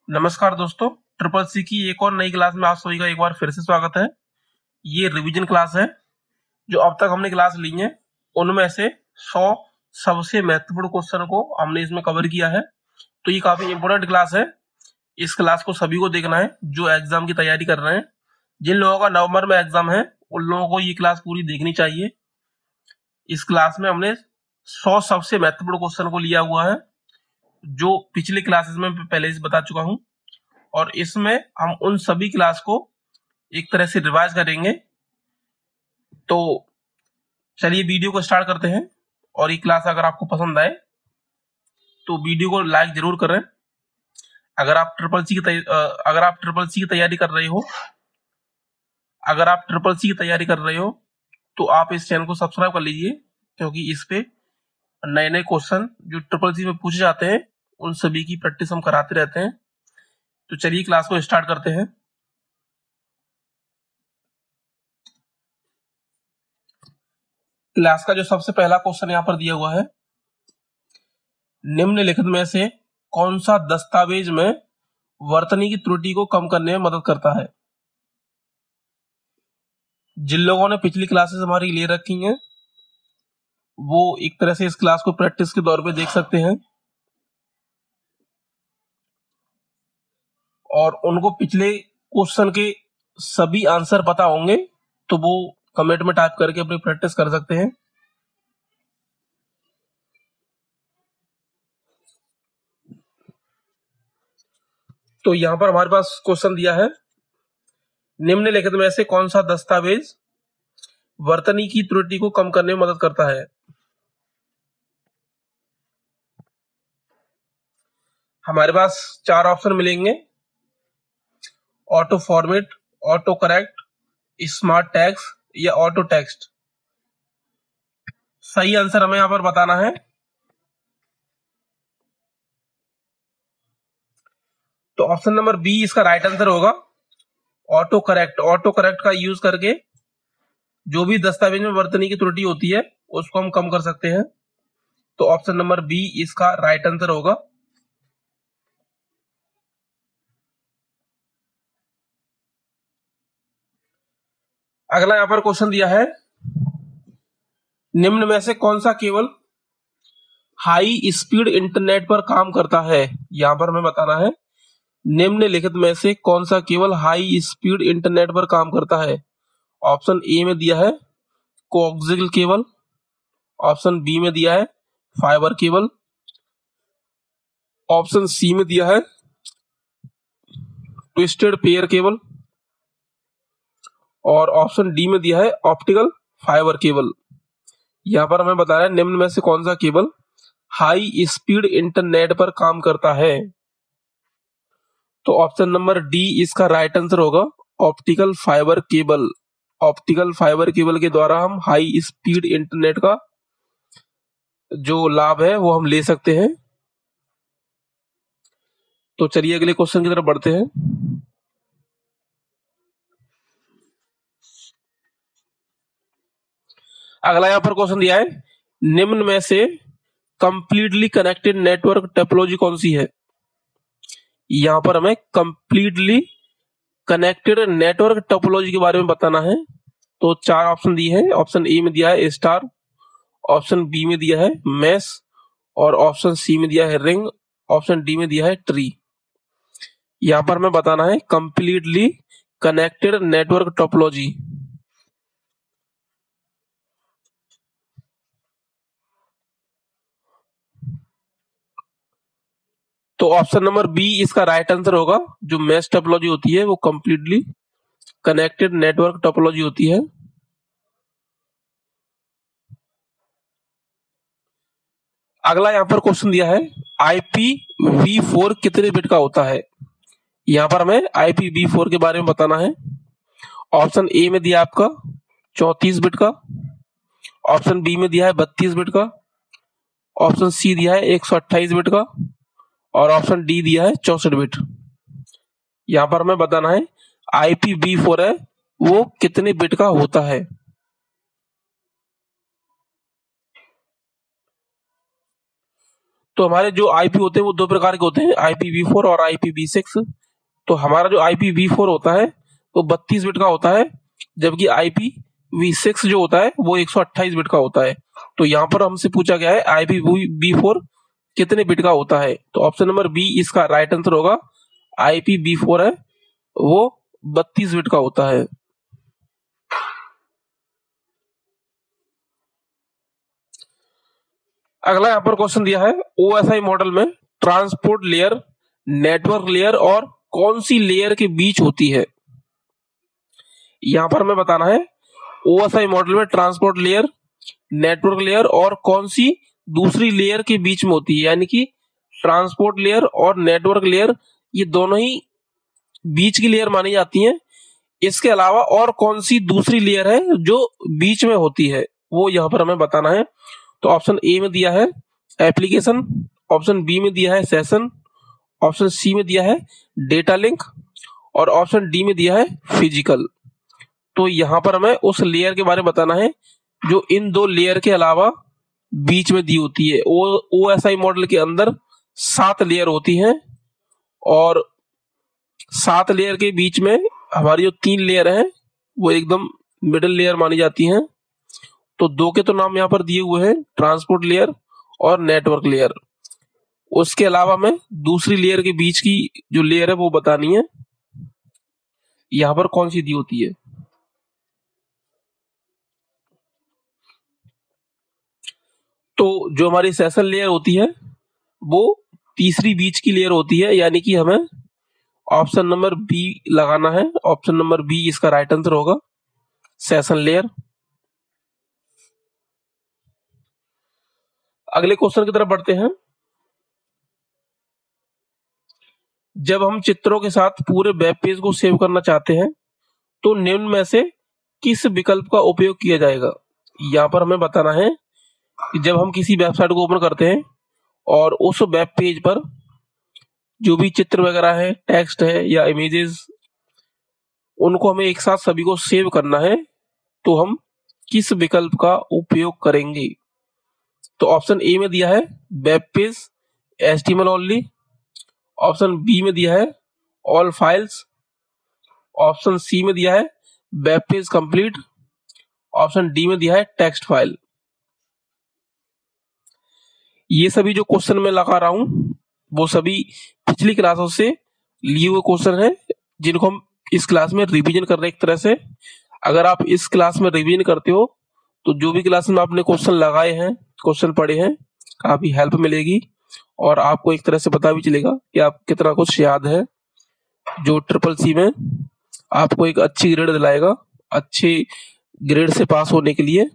नमस्कार दोस्तों, triple C की एक और नई क्लास में आप सभी का एक बार फिर से स्वागत है। ये रिवीजन क्लास है। जो अब तक हमने क्लास ली है उनमें से 100 सबसे महत्वपूर्ण क्वेश्चन को हमने इसमें कवर किया है। तो ये काफी इंपॉर्टेंट क्लास है। इस क्लास को सभी को देखना है जो एग्जाम की तैयारी कर रहे हैं। जिन लोगों का नवंबर में एग्जाम है उन लोगों को ये क्लास पूरी देखनी चाहिए। इस क्लास में हमने 100 सबसे महत्वपूर्ण क्वेश्चन को लिया हुआ है, जो पिछली क्लासेस में पहले से बता चुका हूं। और इसमें हम उन सभी क्लास को एक तरह से रिवाइज करेंगे। तो चलिए वीडियो को स्टार्ट करते हैं। और ये क्लास अगर आपको पसंद आए तो वीडियो को लाइक जरूर करें। अगर आप ट्रिपल सी की तैयारी कर रहे हो तो आप इस चैनल को सब्सक्राइब कर लीजिए, क्योंकि इस पे नए नए क्वेश्चन जो ट्रिपल सी में पूछे जाते हैं उन सभी की प्रैक्टिस हम कराते रहते हैं। तो चलिए क्लास को स्टार्ट करते हैं। क्लास का जो सबसे पहला क्वेश्चन यहाँ पर दिया हुआ है, निम्नलिखित में से कौन सा दस्तावेज में वर्तनी की त्रुटि को कम करने में मदद करता है। जिन लोगों ने पिछली क्लासेस हमारी ले रखी हैं वो एक तरह से इस क्लास को प्रैक्टिस के दौर पे देख सकते हैं, और उनको पिछले क्वेश्चन के सभी आंसर पता होंगे तो वो कमेंट में टाइप करके अपनी प्रैक्टिस कर सकते हैं। तो यहाँ पर हमारे पास क्वेश्चन दिया है, निम्नलिखित में से कौन सा दस्तावेज वर्तनी की त्रुटि को कम करने में मदद करता है। हमारे पास 4 ऑप्शन मिलेंगे, auto format, auto correct, smart tax या ऑटो टेक्स्ट। सही आंसर हमें यहाँ पर बताना है। तो ऑप्शन नंबर बी इसका राइट आंसर होगा, ऑटो करेक्ट। ऑटो करेक्ट का यूज करके जो भी दस्तावेज में वर्तनी की त्रुटि होती है उसको हम कम कर सकते हैं। तो ऑप्शन नंबर बी इसका राइट आंसर होगा। अगला यहां पर क्वेश्चन दिया है, निम्न में से कौन सा केवल हाई स्पीड इंटरनेट पर काम करता है। यहां पर हमें बताना है, निम्नलिखित में से कौन सा केवल हाई स्पीड इंटरनेट पर काम करता है। ऑप्शन ए में दिया है कोएक्सियल केबल, ऑप्शन बी में दिया है फाइबर केबल, ऑप्शन सी में दिया है ट्विस्टेड पेयर केबल, और ऑप्शन डी में दिया है ऑप्टिकल फाइबर केबल। यहां पर हमें बताया निम्न में से कौन सा केबल हाई स्पीड इंटरनेट पर काम करता है। तो ऑप्शन नंबर डी इसका राइट आंसर होगा, optical fibre cable. Optical fibre cable के द्वारा हम हाई स्पीड इंटरनेट का जो लाभ है वो हम ले सकते हैं। तो चलिए अगले क्वेश्चन की तरफ बढ़ते हैं। अगला यहां पर क्वेश्चन दिया है, निम्न में से कंप्लीटली कनेक्टेड नेटवर्क टोपोलॉजी कौन सी है। यहां पर हमें कंप्लीटली कनेक्टेड नेटवर्क टोपोलॉजी के बारे में बताना है। तो 4 ऑप्शन दिए हैं। ऑप्शन ए में दिया है स्टार, ऑप्शन बी में दिया है मैश, और ऑप्शन सी में दिया है रिंग, ऑप्शन डी में दिया है ट्री। यहां पर हमें बताना है कंप्लीटली कनेक्टेड नेटवर्क टोपोलॉजी। तो ऑप्शन नंबर बी इसका राइट आंसर होगा। जो मैश टोपोलॉजी होती है वो कंप्लीटली कनेक्टेड नेटवर्क टोपोलॉजी होती है। अगला यहां पर क्वेश्चन दिया है, IPv4 कितने बिट का होता है। यहां पर हमें IPv4 के बारे में बताना है। ऑप्शन ए में दिया आपका 34 बिट का, ऑप्शन बी में दिया है 32 बिट का, ऑप्शन सी दिया है 128 बिट का, और ऑप्शन डी दिया है 64 बिट। यहां पर हमें बताना है IPv4 है वो कितने बिट का होता है। तो हमारे जो आईपी होते हैं वो दो प्रकार के होते हैं, IPv4 और IPv6। तो हमारा जो IPv4 होता है वो 32 बिट का होता है, जबकि IPv6 जो होता है वो 128 बिट का होता है। तो यहाँ पर हमसे पूछा गया है IPv4 कितने बिट का होता है, तो ऑप्शन नंबर बी इसका राइट आंसर होगा। IPv4 है वो 32 बिट का होता है। अगला यहाँ पर क्वेश्चन दिया है, OSI मॉडल में ट्रांसपोर्ट लेयर, नेटवर्क लेयर और कौन सी लेयर के बीच होती है। यहां पर हमें बताना है OSI मॉडल में ट्रांसपोर्ट लेयर, नेटवर्क लेयर और कौन सी दूसरी लेयर के बीच में होती है, यानी कि ट्रांसपोर्ट लेयर और नेटवर्क लेयर ये दोनों ही बीच की लेयर मानी जाती हैं। इसके अलावा और कौन सी दूसरी लेयर है जो बीच में होती है, वो यहां पर हमें बताना है। तो ऑप्शन ए में दिया है एप्लीकेशन, ऑप्शन बी में दिया है सेशन, ऑप्शन सी में दिया है डेटा लिंक और ऑप्शन डी में दिया है फिजिकल। तो यहां पर हमें उस लेयर के बारे में बताना है जो इन दो लेयर के अलावा बीच में दी होती है। OSI मॉडल के अंदर 7 लेयर होती हैं और 7 लेयर के बीच में हमारी जो 3 लेयर हैं वो एकदम मिडिल लेयर मानी जाती हैं। तो दो के तो नाम यहाँ पर दिए हुए हैं, ट्रांसपोर्ट लेयर और नेटवर्क लेयर। उसके अलावा में दूसरी लेयर के बीच की जो लेयर है वो बतानी है, यहां पर कौन सी दी होती है। तो जो हमारी सेशन लेयर होती है वो तीसरी बीच की लेयर होती है, यानी कि हमें ऑप्शन नंबर बी लगाना है। ऑप्शन नंबर बी इसका राइट आंसर होगा, सेशन लेयर। अगले क्वेश्चन की तरफ बढ़ते हैं। जब हम चित्रों के साथ पूरे वेब पेज को सेव करना चाहते हैं तो निम्न में से किस विकल्प का उपयोग किया जाएगा। यहां पर हमें बताना है कि जब हम किसी वेबसाइट को ओपन करते हैं और उस वेब पेज पर जो भी चित्र वगैरह है, टेक्स्ट है या इमेजेस, उनको हमें एक साथ सभी को सेव करना है, तो हम किस विकल्प का उपयोग करेंगे। तो ऑप्शन ए में दिया है web page HTML only, option B में दिया है ऑल फाइल्स, ऑप्शन सी में दिया है web page complete, option D में दिया है टेक्स्ट फाइल। ये सभी जो क्वेश्चन मैं लगा रहा हूं वो सभी पिछली क्लासों से लिए हुए क्वेश्चन हैं, जिनको हम इस क्लास में रिवीजन कर रहे हैं एक तरह से। अगर आप इस क्लास में रिवीजन करते हो तो जो भी क्लास में आपने क्वेश्चन लगाए हैं, क्वेश्चन पढ़े हैं, काफी हेल्प मिलेगी और आपको एक तरह से पता भी चलेगा कि आप कितना कुछ याद है, जो SSC में आपको एक अच्छी ग्रेड दिलाएगा। अच्छे ग्रेड से पास होने के लिए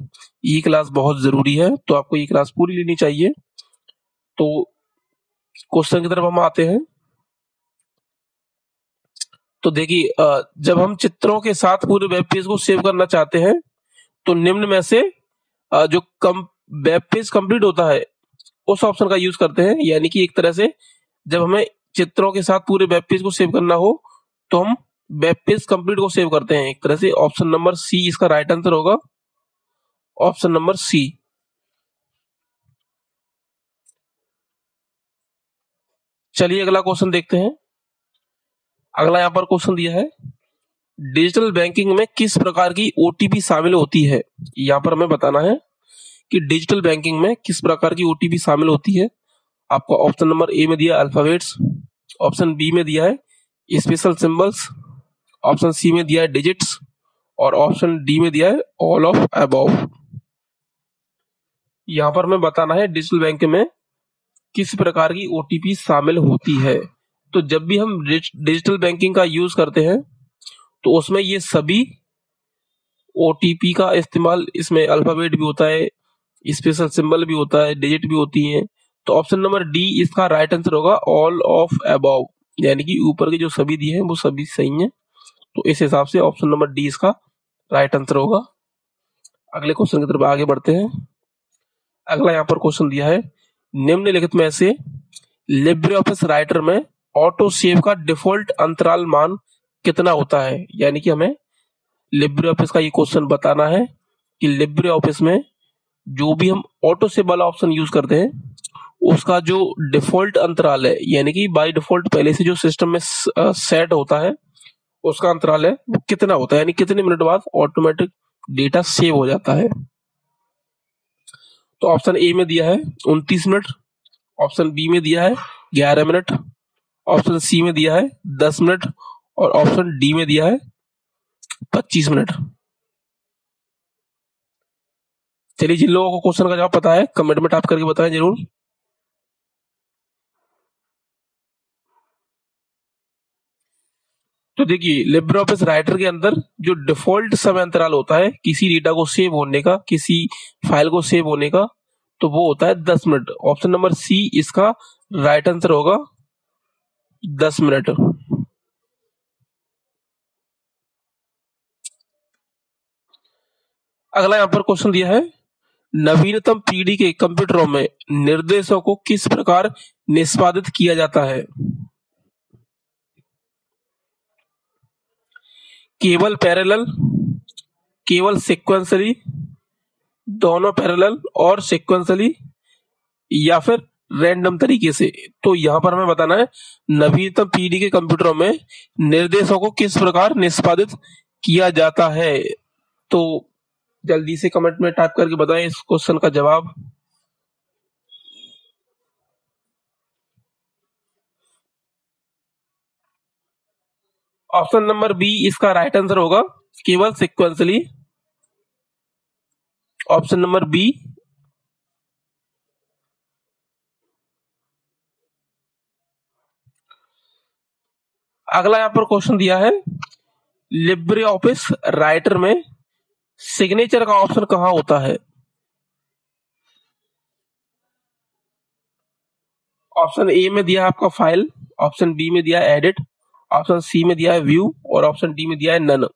ये क्लास बहुत जरूरी है, तो आपको ये क्लास पूरी लेनी चाहिए। तो क्वेश्चन की तरफ हम आते हैं। तो देखिए, जब हम चित्रों के साथ पूरे वेब पेज को सेव करना चाहते हैं तो निम्न में से जो वेब पेज कंप्लीट होता है उस ऑप्शन का यूज करते हैं, यानी कि एक तरह से जब हमें चित्रों के साथ पूरे वेब पेज को सेव करना हो तो हम वेब पेज कंप्लीट को सेव करते हैं एक तरह से। ऑप्शन नंबर सी इसका राइट आंसर होगा, ऑप्शन नंबर सी। चलिए अगला क्वेश्चन देखते हैं। अगला यहाँ पर क्वेश्चन दिया है, डिजिटल बैंकिंग में किस प्रकार की OTP शामिल होती है। यहाँ पर हमें बताना है कि डिजिटल बैंकिंग में किस प्रकार की OTP शामिल होती है। आपको ऑप्शन नंबर ए में दिया अल्फाबेट्स, ऑप्शन बी में दिया है स्पेशल सिंबल्स, ऑप्शन सी में दिया है डिजिट्स और ऑप्शन डी में दिया है ऑल ऑफ अबव। यहाँ पर हमें बताना है डिजिटल बैंक में किस प्रकार की OTP शामिल होती है। तो जब भी हम डिजिटल बैंकिंग का यूज करते हैं तो उसमें ये सभी OTP का इस्तेमाल, इसमें अल्फाबेट भी होता है, स्पेशल सिंबल भी होता है, डिजिट भी होती हैं। तो ऑप्शन नंबर डी इसका राइट आंसर होगा, ऑल ऑफ अबव, यानी कि ऊपर के जो सभी दिए हैं वो सभी सही हैं। तो इस हिसाब से ऑप्शन नंबर डी इसका राइट आंसर होगा। अगले क्वेश्चन की तरफ आगे बढ़ते हैं। अगला यहाँ पर क्वेश्चन दिया है, निम्नलिखित में से लिब्रे ऑफिस राइटर में ऑटो सेव का डिफॉल्ट अंतराल मान कितना होता है। यानी कि हमें लिब्रे ऑफिस का ये क्वेश्चन बताना है कि लिब्रे ऑफिस में जो भी हम ऑटो सेव वाला ऑप्शन यूज करते हैं उसका जो डिफॉल्ट अंतराल है, यानी कि बाय डिफॉल्ट पहले से जो सिस्टम में सेट होता है उसका अंतराल है वो कितना होता है, यानी कितने मिनट बाद ऑटोमेटिक डेटा सेव हो जाता है। तो ऑप्शन ए में दिया है 29 मिनट, ऑप्शन बी में दिया है 11 मिनट, ऑप्शन सी में दिया है 10 मिनट और ऑप्शन डी में दिया है 25 मिनट। चलिए, जिन लोगों को क्वेश्चन का जवाब पता है कमेंट में टाइप करके बताएं जरूर। तो देखिए, लिब्रे ऑफिस राइटर के अंदर जो डिफॉल्ट समय अंतराल होता है किसी डेटा को सेव होने का, किसी फाइल को सेव होने का, तो वो होता है 10 मिनट। ऑप्शन नंबर सी इसका राइट आंसर होगा 10 मिनट। अगला यहां पर क्वेश्चन दिया है, नवीनतम पीढ़ी के कंप्यूटरों में निर्देशों को किस प्रकार निष्पादित किया जाता है? केवल पैरेलल, केवल सीक्वेंसली, दोनों पैरेलल और सीक्वेंसली, या फिर रैंडम तरीके से? तो यहां पर हमें बताना है नवीनतम पीढ़ी के कंप्यूटरों में निर्देशों को किस प्रकार निष्पादित किया जाता है। तो जल्दी से कमेंट में टाइप करके बताएं इस क्वेश्चन का जवाब। ऑप्शन नंबर बी इसका राइट आंसर होगा केवल सीक्वेंसली। Option number B. अगला यहां पर क्वेश्चन दिया है, लिब्रे ऑफिस राइटर में सिग्नेचर का ऑप्शन कहां होता है? ऑप्शन ए में दिया है आपका फाइल, ऑप्शन बी में दिया है एडिट, ऑप्शन सी में दिया है व्यू और ऑप्शन डी में दिया है नन।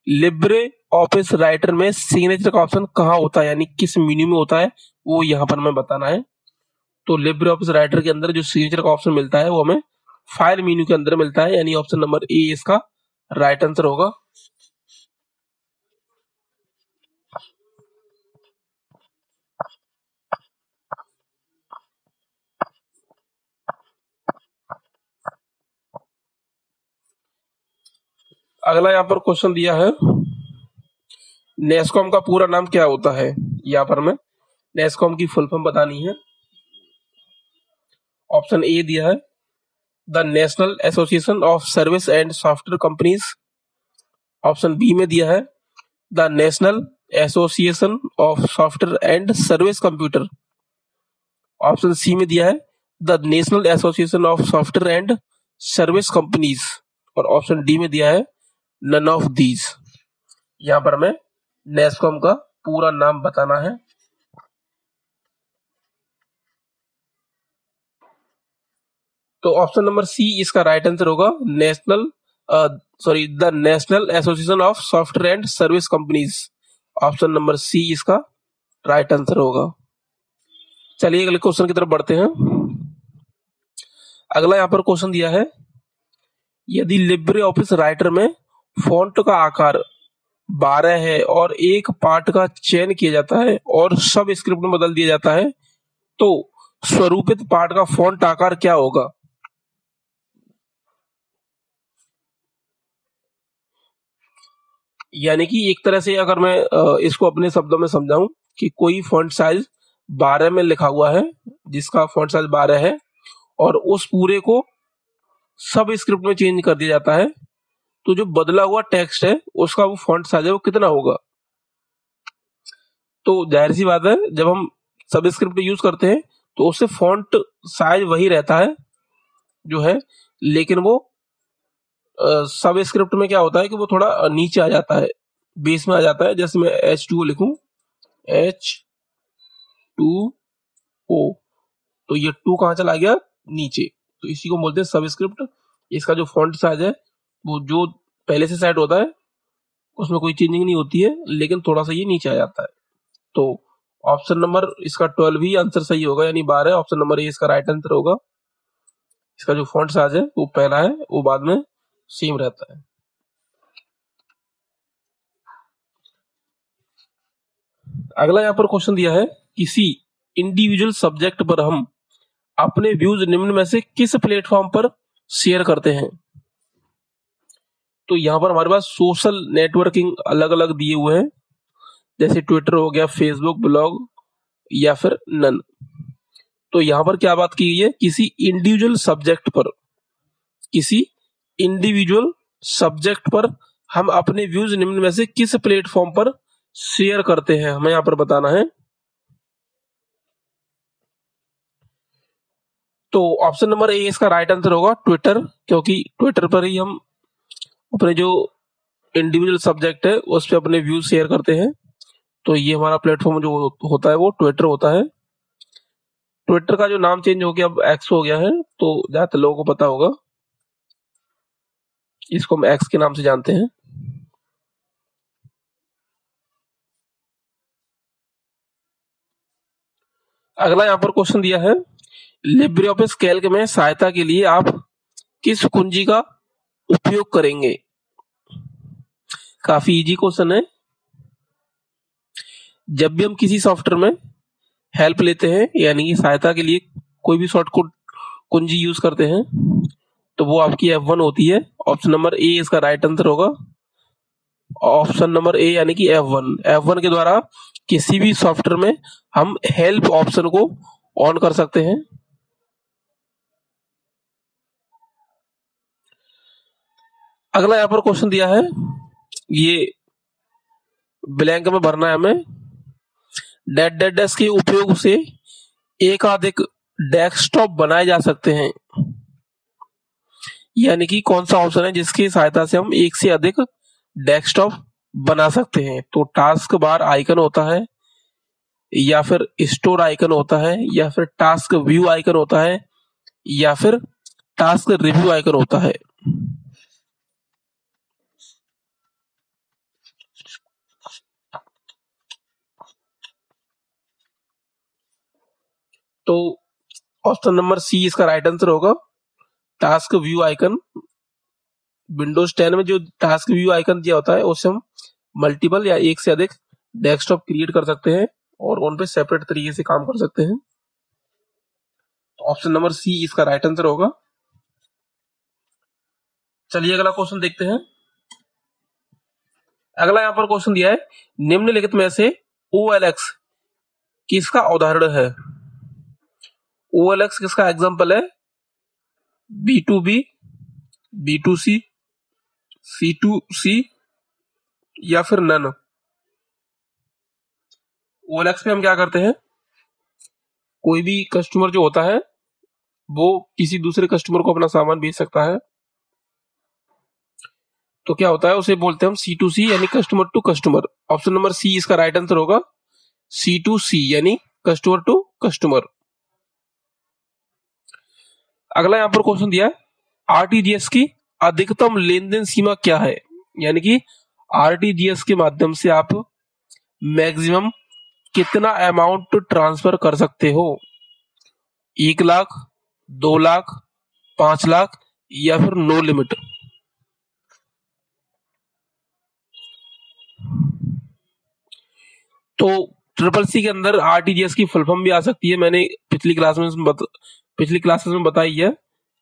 लिब्रे ऑफिस राइटर में सिग्नेचर का ऑप्शन कहां होता है, यानी किस मेन्यू में होता है, वो यहां पर हमें बताना है। तो लिब्रे ऑफिस राइटर के अंदर जो सिग्नेचर का ऑप्शन मिलता है वो हमें फाइल मेन्यू के अंदर मिलता है, यानी ऑप्शन नंबर ए इसका राइट आंसर होगा। अगला यहां पर क्वेश्चन दिया है, नेस्कॉम का पूरा नाम क्या होता है? यहां पर हमें नेस्कॉम की फुल फॉर्म बतानी है। ऑप्शन ए दिया है the national association of service and software companies. Option B में दिया है the national association of software and service computer. Option C में दिया है the national association of software and service companies और ऑप्शन डी में दिया है नन ऑफ दीज। यहां पर हमें नेस्कॉम का पूरा नाम बताना है। तो ऑप्शन नंबर सी इसका राइट आंसर होगा the national association of software and service companies. Option number C इसका राइट आंसर होगा। चलिए अगले क्वेश्चन की तरफ बढ़ते हैं। अगला यहां पर क्वेश्चन दिया है, यदि लिब्रे ऑफिस राइटर में फॉन्ट का आकार 12 है और एक पार्ट का चयन किया जाता है और सब स्क्रिप्ट में बदल दिया जाता है, तो स्वरूपित पार्ट का फॉन्ट आकार क्या होगा? यानी कि एक तरह से अगर मैं इसको अपने शब्दों में समझाऊं कि कोई फॉन्ट साइज 12 में लिखा हुआ है, जिसका फॉन्ट साइज 12 है और उस पूरे को सब स्क्रिप्ट में चेंज कर दिया जाता है, तो जो बदला हुआ टेक्स्ट है उसका वो फॉन्ट साइज है वो कितना होगा? तो जाहिर सी बात है, जब हम सब स्क्रिप्ट यूज करते हैं तो उससे फॉन्ट साइज वही रहता है जो है, लेकिन वो सब स्क्रिप्ट में क्या होता है कि वो थोड़ा नीचे आ जाता है, बेस में आ जाता है। जैसे मैं H2O लिखूं, H2O, तो ये 2 कहां चला गया? नीचे। तो इसी को बोलते हैं सब स्क्रिप्ट। इसका जो फॉन्ट साइज है वो जो पहले से सेट होता है उसमें कोई चेंजिंग नहीं होती है, लेकिन थोड़ा सा ये नीचे आ जाता है। तो ऑप्शन नंबर इसका 12 ही आंसर सही होगा, यानी 12। ऑप्शन नंबर ए इसका राइट आंसर होगा। इसका जो फॉन्ट साइज है वो पहला है, वो बाद में सेम रहता है। अगला यहाँ पर क्वेश्चन दिया है, किसी इंडिविजुअल सब्जेक्ट पर हम अपने व्यूज निम्न में से किस प्लेटफॉर्म पर शेयर करते हैं। तो यहां पर हमारे पास सोशल नेटवर्किंग अलग अलग दिए हुए हैं, जैसे ट्विटर हो गया, फेसबुक, ब्लॉग या फिर नन। तो यहां पर क्या बात की गई है, किसी इंडिविजुअल सब्जेक्ट पर हम अपने व्यूज निम्न में से किस प्लेटफॉर्म पर शेयर करते हैं, हमें यहां पर बताना है। तो ऑप्शन नंबर ए इसका राइट आंसर होगा ट्विटर, क्योंकि ट्विटर पर ही हम अपने जो इंडिविजुअल सब्जेक्ट है उस पर अपने व्यूज शेयर करते हैं। तो ये हमारा प्लेटफॉर्म जो होता है वो ट्विटर होता है। ट्विटर का जो नाम चेंज हो गया, अब एक्स हो गया है, तो ज्यादातर लोगों को पता होगा, इसको हम एक्स के नाम से जानते हैं। अगला यहाँ पर क्वेश्चन दिया है, लिब्रे ऑफिस कैल्क में सहायता के लिए आप किस कुंजी का उपयोग करेंगे। काफी इजी क्वेश्चन है। जब भी हम किसी सॉफ्टवेयर में हेल्प लेते हैं, यानी कि सहायता के लिए कोई भी शॉर्टकट कुंजी यूज करते हैं, तो वो आपकी F1 होती है। ऑप्शन नंबर ए इसका राइट आंसर होगा। ऑप्शन नंबर ए यानी कि F1 के द्वारा किसी भी सॉफ्टवेयर में हम हेल्प ऑप्शन को ऑन कर सकते हैं। अगला यहाँ पर क्वेश्चन दिया है, ये ब्लैंक में भरना है हमें। डैश के उपयोग से एकाधिक डेस्कटॉप बनाए जा सकते हैं, यानी कि कौन सा ऑप्शन है जिसकी सहायता से हम एक से अधिक डेस्कटॉप बना सकते हैं। तो टास्क बार आइकन होता है, या फिर स्टोर आइकन होता है, या फिर टास्क व्यू आइकन होता है, या फिर टास्क रिव्यू आइकन होता है। तो ऑप्शन नंबर सी इसका राइट आंसर होगा, टास्क व्यू आइकन। विंडोज 10 में जो टास्क व्यू आइकन दिया होता है उससे हम मल्टीपल या एक से अधिक डेस्कटॉप क्रिएट कर सकते हैं और उन पे सेपरेट तरीके से काम कर सकते हैं। ऑप्शन नंबर सी इसका राइट आंसर होगा। चलिए अगला क्वेश्चन देखते हैं। अगला यहाँ पर क्वेश्चन दिया है, निम्नलिखित में से OLX किसका उदाहरण है। OLX किसका एग्जांपल है, B2B, B2C, C2C या फिर नन। OLX में हम क्या करते हैं, कोई भी कस्टमर जो होता है वो किसी दूसरे कस्टमर को अपना सामान बेच सकता है, तो क्या होता है उसे बोलते हैं हम C2C यानी customer to customer. Option number C इसका राइट आंसर होगा, C2C यानी कस्टमर टू कस्टमर। अगला यहाँ पर क्वेश्चन दिया है, आरटीजीएस की अधिकतम लेन देन सीमा क्या है, यानी कि आरटीजीएस के माध्यम से आप मैक्सिमम कितना अमाउंट ट्रांसफर कर सकते हो। 1 लाख, 2 लाख, 5 लाख या फिर नो लिमिट। तो ट्रिपल सी के अंदर आरटीजीएस की फुल फॉर्म भी आ सकती है, मैंने पिछली क्लासेस में बताई है।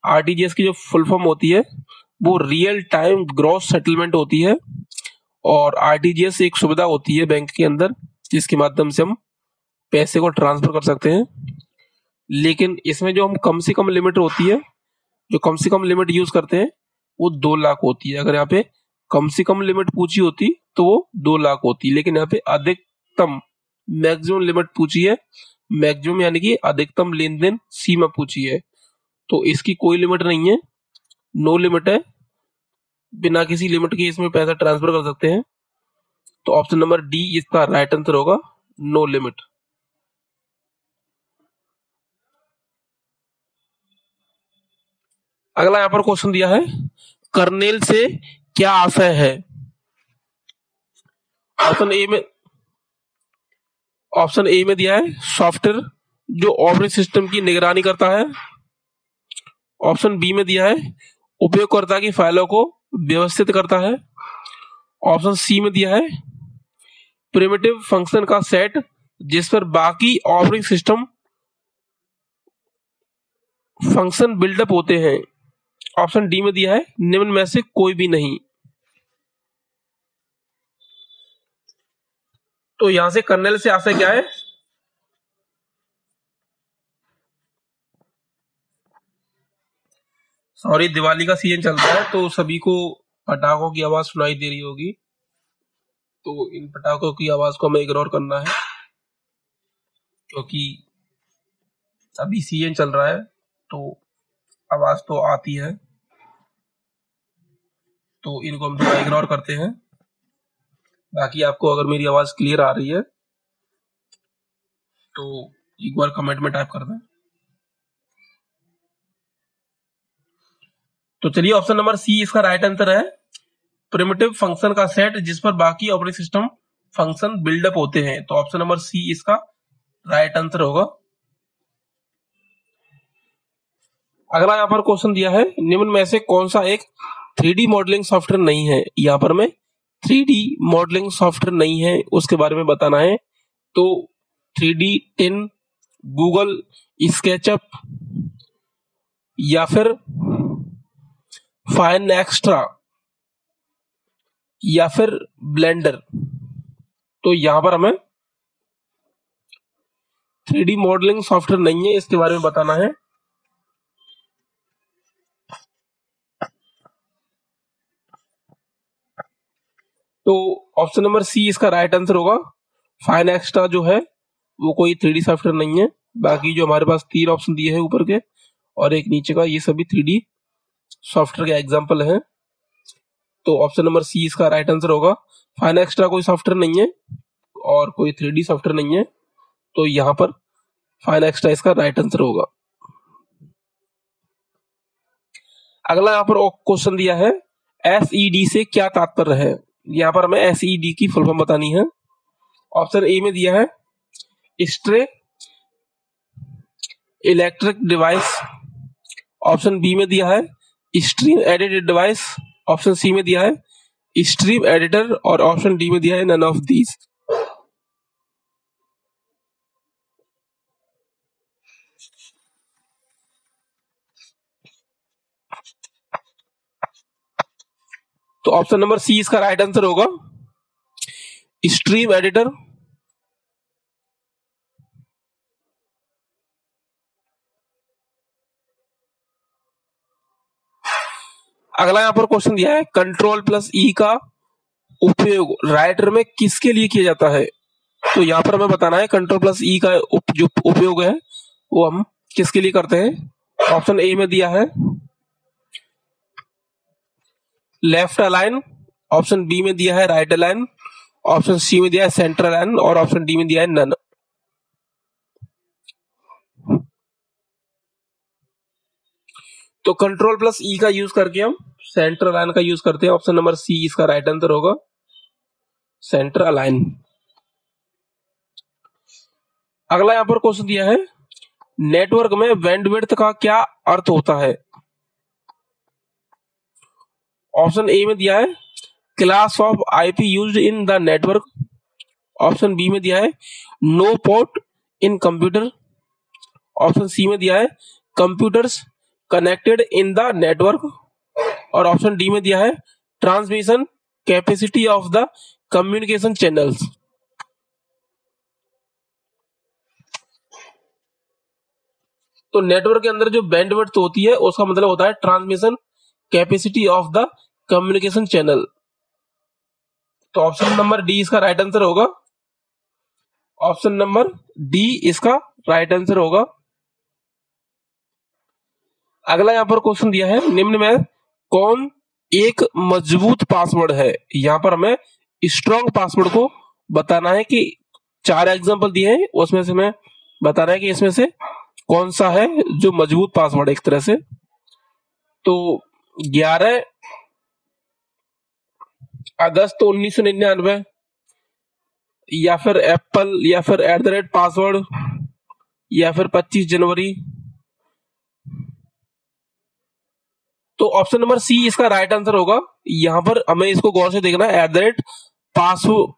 आरटीजीएस की जो फुल फॉर्म होती है वो रियल टाइम ग्रॉस सेटलमेंट होती है, और आरटीजीएस एक सुविधा होती है बैंक के अंदर जिसके माध्यम से हम पैसे को ट्रांसफर कर सकते हैं। लेकिन इसमें जो हम कम से कम लिमिट होती है, जो कम से कम लिमिट यूज करते हैं वो 2 लाख होती है। अगर यहाँ पे कम से कम लिमिट पूछी होती तो वो 2 लाख होती, लेकिन यहाँ पे अधिकतम मैक्सिमम लिमिट पूछी है, मैक्सिमम यानी कि अधिकतम लेन देन सीमा पूछी है। तो इसकी कोई लिमिट नहीं है, नो लिमिट है, बिना किसी लिमिट के इसमें पैसा ट्रांसफर कर सकते हैं। तो ऑप्शन नंबर डी इसका राइट आंसर होगा, नो लिमिट। अगला यहां पर क्वेश्चन दिया है, कर्नेल से क्या आशय है। ऑप्शन ए में दिया है सॉफ्टवेयर जो ऑपरेटिंग सिस्टम की निगरानी करता है। ऑप्शन बी में दिया है उपयोगकर्ता की फाइलों को व्यवस्थित करता है। ऑप्शन सी में दिया है प्रिमिटिव फंक्शन का सेट जिस पर बाकी ऑपरेटिंग सिस्टम फंक्शन बिल्डअप होते हैं? ऑप्शन डी में दिया है निम्न में से कोई भी नहीं। तो यहां से कर्नेल से आशय क्या है? सॉरी, दिवाली का सीजन चल रहा है तो सभी को पटाखों की आवाज सुनाई दे रही होगी, तो इन पटाखों की आवाज को हमें इग्नोर करना है क्योंकि अभी सीजन चल रहा है तो आवाज तो आती है, तो इनको हम थोड़ा इग्नोर करते हैं। बाकी आपको अगर मेरी आवाज क्लियर आ रही है तो एक बार कमेंट में टाइप कर दें। तो चलिए, ऑप्शन नंबर सी इसका राइट आंसर है। प्रिमिटिव फंक्शन का सेट जिस पर बाकी ऑपरेटिंग सिस्टम फंक्शन बिल्डअप होते हैं। तो ऑप्शन नंबर सी इसका राइट आंसर होगा। अगला यहाँ पर क्वेश्चन दिया है निम्न में से कौन सा एक 3D मॉडलिंग सॉफ्टवेयर नहीं है। यहाँ पर हमें 3D मॉडलिंग सॉफ्टवेयर नहीं है उसके बारे में बताना है। तो 3D टिन, गूगल स्केचअप या फिर फाइन एक्स्ट्रा या फिर ब्लेंडर। तो यहां पर हमें 3D मॉडलिंग सॉफ्टवेयर नहीं है इसके बारे में बताना है। तो ऑप्शन नंबर सी इसका राइट आंसर होगा। फाइन एक्स्ट्रा जो है वो कोई 3D सॉफ्टवेयर नहीं है। बाकी जो हमारे पास 3 ऑप्शन दिए हैं ऊपर के और एक नीचे का, ये सभी 3D सॉफ्टवेयर के एग्जाम्पल हैं। तो ऑप्शन नंबर सी इसका राइट आंसर होगा। फाइन एक्स्ट्रा कोई सॉफ्टवेयर नहीं है और कोई 3D सॉफ्टवेयर नहीं है, तो यहां पर फाइन एक्स्ट्रा इसका राइट आंसर होगा। अगला यहाँ पर क्वेश्चन दिया है SED से क्या तात्पर्य है। यहाँ पर हमें SED की फुल फॉर्म बतानी है। ऑप्शन ए में दिया है stray electric device, option B में दिया है stream edited device, option C में दिया है स्ट्रीम एडिटर और ऑप्शन डी में दिया है नन ऑफ दीज। तो ऑप्शन नंबर सी इसका राइट आंसर होगा स्ट्रीम एडिटर। अगला यहाँ पर क्वेश्चन दिया है कंट्रोल प्लस ई का उपयोग राइटर में किसके लिए किया जाता है। तो यहाँ पर हमें बताना है कंट्रोल प्लस ई का जो उपयोग है वो हम किसके लिए करते हैं। ऑप्शन ए में दिया है लेफ्ट अलाइन, ऑप्शन बी में दिया है राइट अलाइन, ऑप्शन सी में दिया है सेंटर अलाइन और ऑप्शन डी में दिया है नन। तो कंट्रोल प्लस ई का यूज करके हम सेंटर अलाइन का यूज करते हैं। ऑप्शन नंबर सी इसका राइट आंसर होगा सेंटर अलाइन। अगला यहां पर क्वेश्चन दिया है नेटवर्क में बैंडविड्थ का क्या अर्थ होता है। ऑप्शन ए में दिया है class of IP used in the network, option B में दिया है no port in computer, option C में दिया है computers connected in the network और ऑप्शन डी में दिया है transmission capacity of the communication channels. तो नेटवर्क के अंदर जो बैंडविड्थ होती है उसका मतलब होता है transmission capacity of the communication channel. तो ऑप्शन नंबर डी इसका राइट आंसर होगा। ऑप्शन नंबर डी इसका राइट आंसर होगा। अगला यहां पर क्वेश्चन दिया है निम्न में कौन एक मजबूत पासवर्ड है। यहां पर हमें स्ट्रॉन्ग पासवर्ड को बताना है कि 4 एग्जांपल दिए हैं उसमें से हमें बताना है कि इसमें से कौन सा है जो मजबूत पासवर्ड है एक तरह से। तो 11 अगस्त 1999 या फिर एप्पल या फिर @पासवर्ड या फिर 25 जनवरी। तो ऑप्शन नंबर सी इसका राइट आंसर होगा। यहां पर हमें इसको गौर से देखना है @पासवर्ड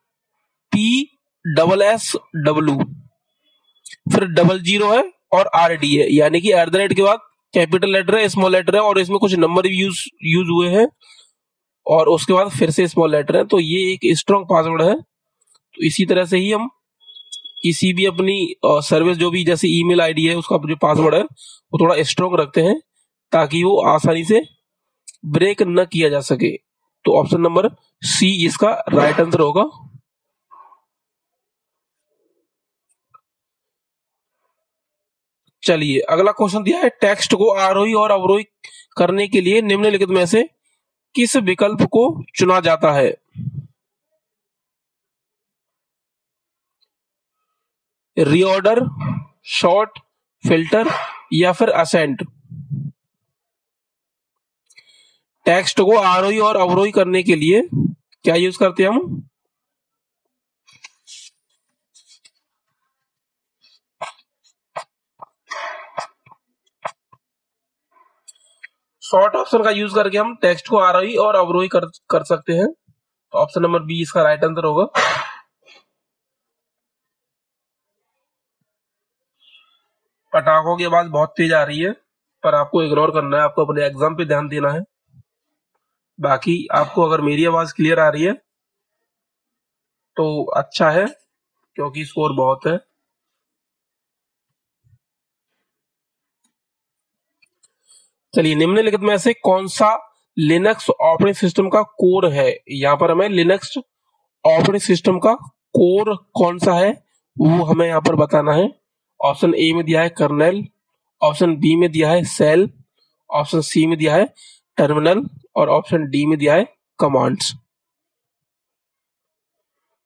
PSSW फिर 00 है और RD है, यानी कि @ के बाद कैपिटल लेटर है, स्मॉल लेटर है और इसमें कुछ नंबर भी यूज हुए हैं और उसके बाद फिर से स्मॉल लेटर है, तो ये एक स्ट्रॉन्ग पासवर्ड है। तो इसी तरह से ही हम किसी भी अपनी सर्विस जो भी जैसे ईमेल आईडी है उसका जो पासवर्ड है वो थोड़ा स्ट्रॉन्ग रखते हैं ताकि वो आसानी से ब्रेक न किया जा सके। तो ऑप्शन नंबर सी इसका राइट आंसर होगा। चलिए अगला क्वेश्चन दिया है, टेक्स्ट को आरोही और अवरोही करने के लिए निम्नलिखित में से किस विकल्प को चुना जाता है? रीऑर्डर, शॉर्ट, फिल्टर या फिर असेंट। टेक्स्ट को आरोही और अवरोही करने के लिए क्या यूज करते हैं हम? शॉर्ट ऑप्शन का यूज करके हम टेक्स्ट को आरोही और अवरोही कर सकते हैं। तो ऑप्शन नंबर बी इसका राइट आंसर होगा। पटाखों की आवाज बहुत तेज आ रही है पर आपको इग्नोर करना है, आपको अपने एग्जाम पे ध्यान देना है। बाकी आपको अगर मेरी आवाज क्लियर आ रही है तो अच्छा है क्योंकि स्कोर बहुत है। चलिए निम्नलिखित में से कौन सा लिनक्स ऑपरेटिंग सिस्टम का कोर है? यहाँ पर हमें लिनक्स ऑपरेटिंग सिस्टम का कोर कौन सा है वो हमें यहाँ पर बताना है। ऑप्शन ए में दिया है कर्नेल, ऑप्शन बी में दिया है सेल, ऑप्शन सी में दिया है टर्मिनल और ऑप्शन डी में दिया है कमांड्स।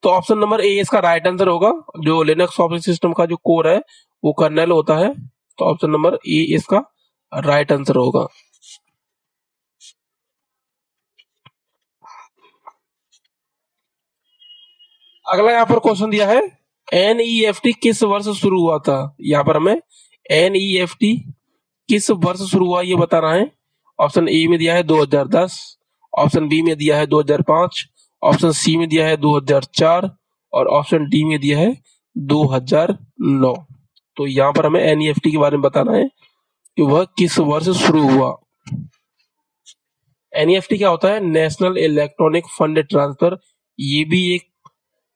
तो ऑप्शन नंबर ए इसका राइट आंसर होगा। जो लिनक्स ऑपरेटिंग सिस्टम का जो कोर है वो कर्नेल होता है। तो ऑप्शन नंबर ए इसका राइट आंसर होगा। अगला यहाँ पर क्वेश्चन दिया है, एनईएफटी किस वर्ष शुरू हुआ था? यहाँ पर हमें एनईएफटी किस वर्ष शुरू हुआ ये बताना है। ऑप्शन ए में दिया है 2010, ऑप्शन बी में दिया है 2005, ऑप्शन सी में दिया है 2004 और ऑप्शन डी में दिया है 2009। तो यहाँ पर हमें एनईएफटी के बारे में बताना है कि वह किस वर्ष शुरू हुआ। एनईएफटी क्या होता है? National electronic fund transfer. ये भी एक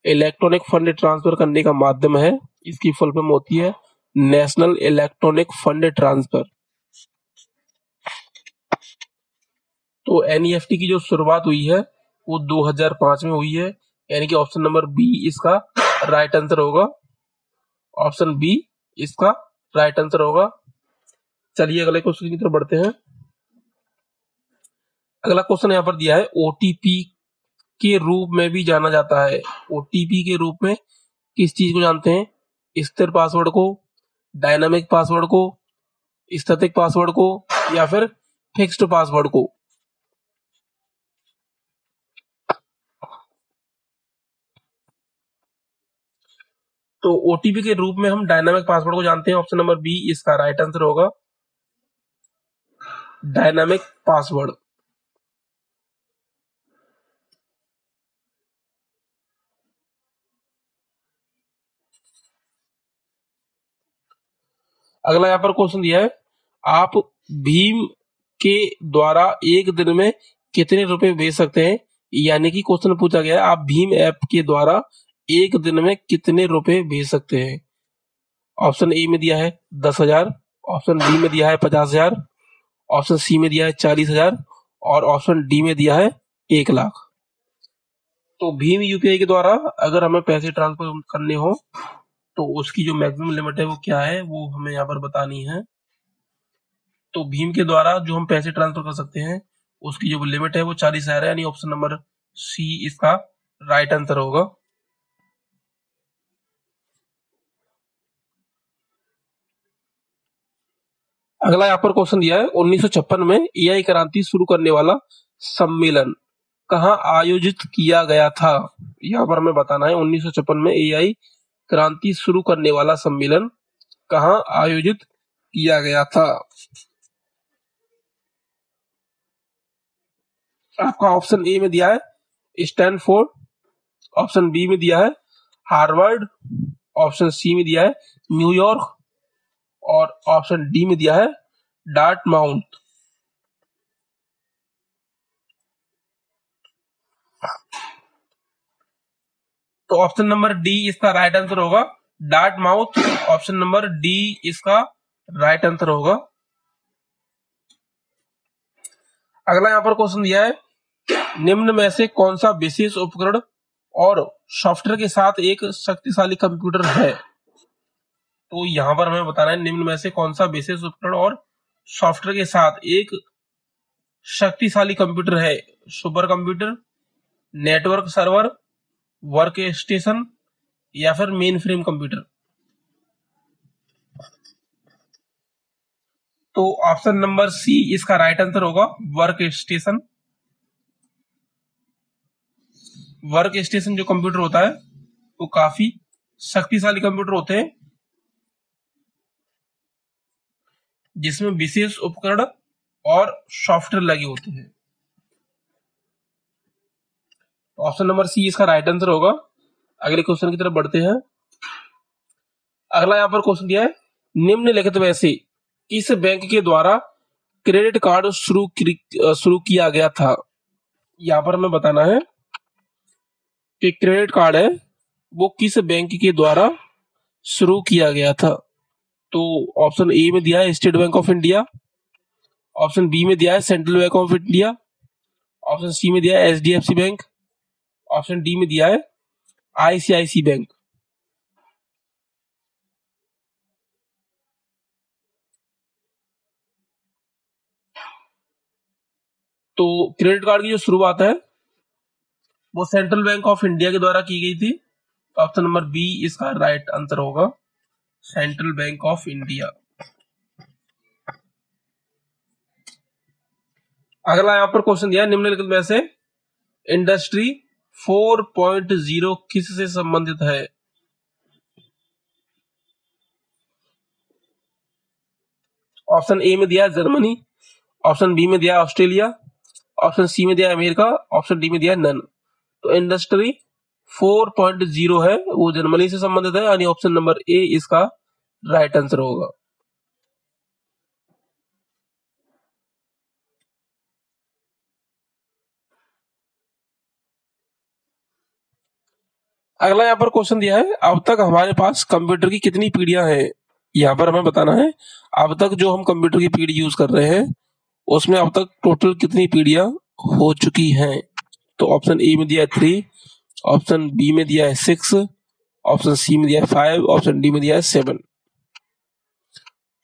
इलेक्ट्रॉनिक फंड ट्रांसफर करने का माध्यम है। इसकी फुल फॉर्म होती है नेशनल इलेक्ट्रॉनिक फंड ट्रांसफर। तो एनईएफटी की जो शुरुआत हुई है वो 2005 में हुई है, यानी कि ऑप्शन नंबर बी इसका राइट आंसर होगा। ऑप्शन बी इसका राइट आंसर होगा। चलिए अगले क्वेश्चन की तरफ बढ़ते हैं। अगला क्वेश्चन यहाँ पर दिया है, ओटीपी के रूप में भी जाना जाता है। ओटीपी के रूप में किस चीज को जानते हैं? स्थिर पासवर्ड को, डायनामिक पासवर्ड को, स्टैटिक पासवर्ड को या फिर फिक्स्ड पासवर्ड को। तो ओटीपी के रूप में हम डायनामिक पासवर्ड को जानते हैं। ऑप्शन नंबर बी इसका राइट आंसर होगा, डायनामिक पासवर्ड। अगला यहाँ पर क्वेश्चन दिया है, आप भीम के द्वारा एक दिन में कितने रुपए भेज सकते हैं? यानी कि क्वेश्चन पूछा गया है, आप भीम ऐप के द्वारा एक दिन में कितने रुपए भेज सकते हैं? ऑप्शन ए में दिया है 10,000, ऑप्शन बी में दिया है 50,000, ऑप्शन सी में दिया है 40,000 और ऑप्शन डी में दिया है 1,00,000। तो भीम यूपीआई के द्वारा अगर हमें पैसे ट्रांसफर करने हो तो उसकी जो मैक्सिमम लिमिट है वो क्या है वो हमें यहाँ पर बतानी है। तो भीम के द्वारा जो हम पैसे ट्रांसफर कर सकते हैं उसकी जो लिमिट है वो 40,000 है, यानी ऑप्शन नंबर सी इसका राइट आंसर होगा। अगला यहाँ पर क्वेश्चन दिया है, 1956 में एआई क्रांति शुरू करने वाला सम्मेलन कहाँ आयोजित किया गया था? यहाँ पर हमें बताना है 1956 में एआई क्रांति शुरू करने वाला सम्मेलन कहाँ आयोजित किया गया था? आपका ऑप्शन ए में दिया है स्टैनफोर्ड, ऑप्शन बी में दिया है हार्वर्ड, ऑप्शन सी में दिया है न्यूयॉर्क और ऑप्शन डी में दिया है डार्टमाउथ। तो ऑप्शन नंबर डी इसका राइट आंसर होगा, डार्टमाउथ। ऑप्शन नंबर डी इसका राइट आंसर होगा। अगला यहां पर क्वेश्चन दिया है, निम्न में से कौन सा विशेष उपकरण और सॉफ्टवेयर के साथ एक शक्तिशाली कंप्यूटर है। तो यहां पर हमें बताना है निम्न में से कौन सा विशेष उपकरण और सॉफ्टवेयर के साथ एक शक्तिशाली कंप्यूटर है। Super computer, network server, work station या फिर मेन फ्रेम कंप्यूटर। तो ऑप्शन नंबर सी इसका राइट आंसर होगा, वर्क स्टेशन। वर्क स्टेशन जो कंप्यूटर होता है वो काफी शक्तिशाली कंप्यूटर होते हैं जिसमें विशेष उपकरण और सॉफ्टवेयर लगे होते हैं। ऑप्शन नंबर सी इसका राइट आंसर होगा। अगले क्वेश्चन की तरफ बढ़ते हैं। अगला यहां पर क्वेश्चन दिया है, निम्नलिखित में से किस बैंक के द्वारा क्रेडिट कार्ड शुरू किया गया था। यहां पर हमें बताना है कि क्रेडिट कार्ड है वो किस बैंक के द्वारा शुरू किया गया था। तो ऑप्शन ए में दिया है State Bank of India, option B में दिया है Central Bank of India, option C में दिया है एचडीएफसी बैंक, ऑप्शन डी में दिया है आईसीआईसी बैंक। तो क्रेडिट कार्ड की जो शुरुआत है वो सेंट्रल बैंक ऑफ इंडिया के द्वारा की गई थी। तो ऑप्शन नंबर बी इसका राइट आंसर होगा, सेंट्रल बैंक ऑफ इंडिया। अगला यहां पर क्वेश्चन दिया है, निम्नलिखित में से इंडस्ट्री 4.0 किससे संबंधित है। ऑप्शन ए में दिया है जर्मनी, ऑप्शन बी में दिया है ऑस्ट्रेलिया, ऑप्शन सी में दिया है अमेरिका, ऑप्शन डी में दिया है नन। तो इंडस्ट्री 4.0 है वो जर्मनी से संबंधित है, यानी ऑप्शन नंबर ए इसका राइट आंसर होगा। अगला यहाँ पर क्वेश्चन दिया है, अब तक हमारे पास कंप्यूटर की कितनी पीढ़ियां हैं। यहाँ पर हमें बताना है अब तक जो हम कंप्यूटर की पीढ़ी यूज कर रहे हैं उसमें अब तक टोटल कितनी पीढ़ियां हो चुकी हैं। तो ऑप्शन ए में दिया है 3, ऑप्शन बी में दिया है 6, ऑप्शन सी में दिया है 5, ऑप्शन डी में दिया है 7।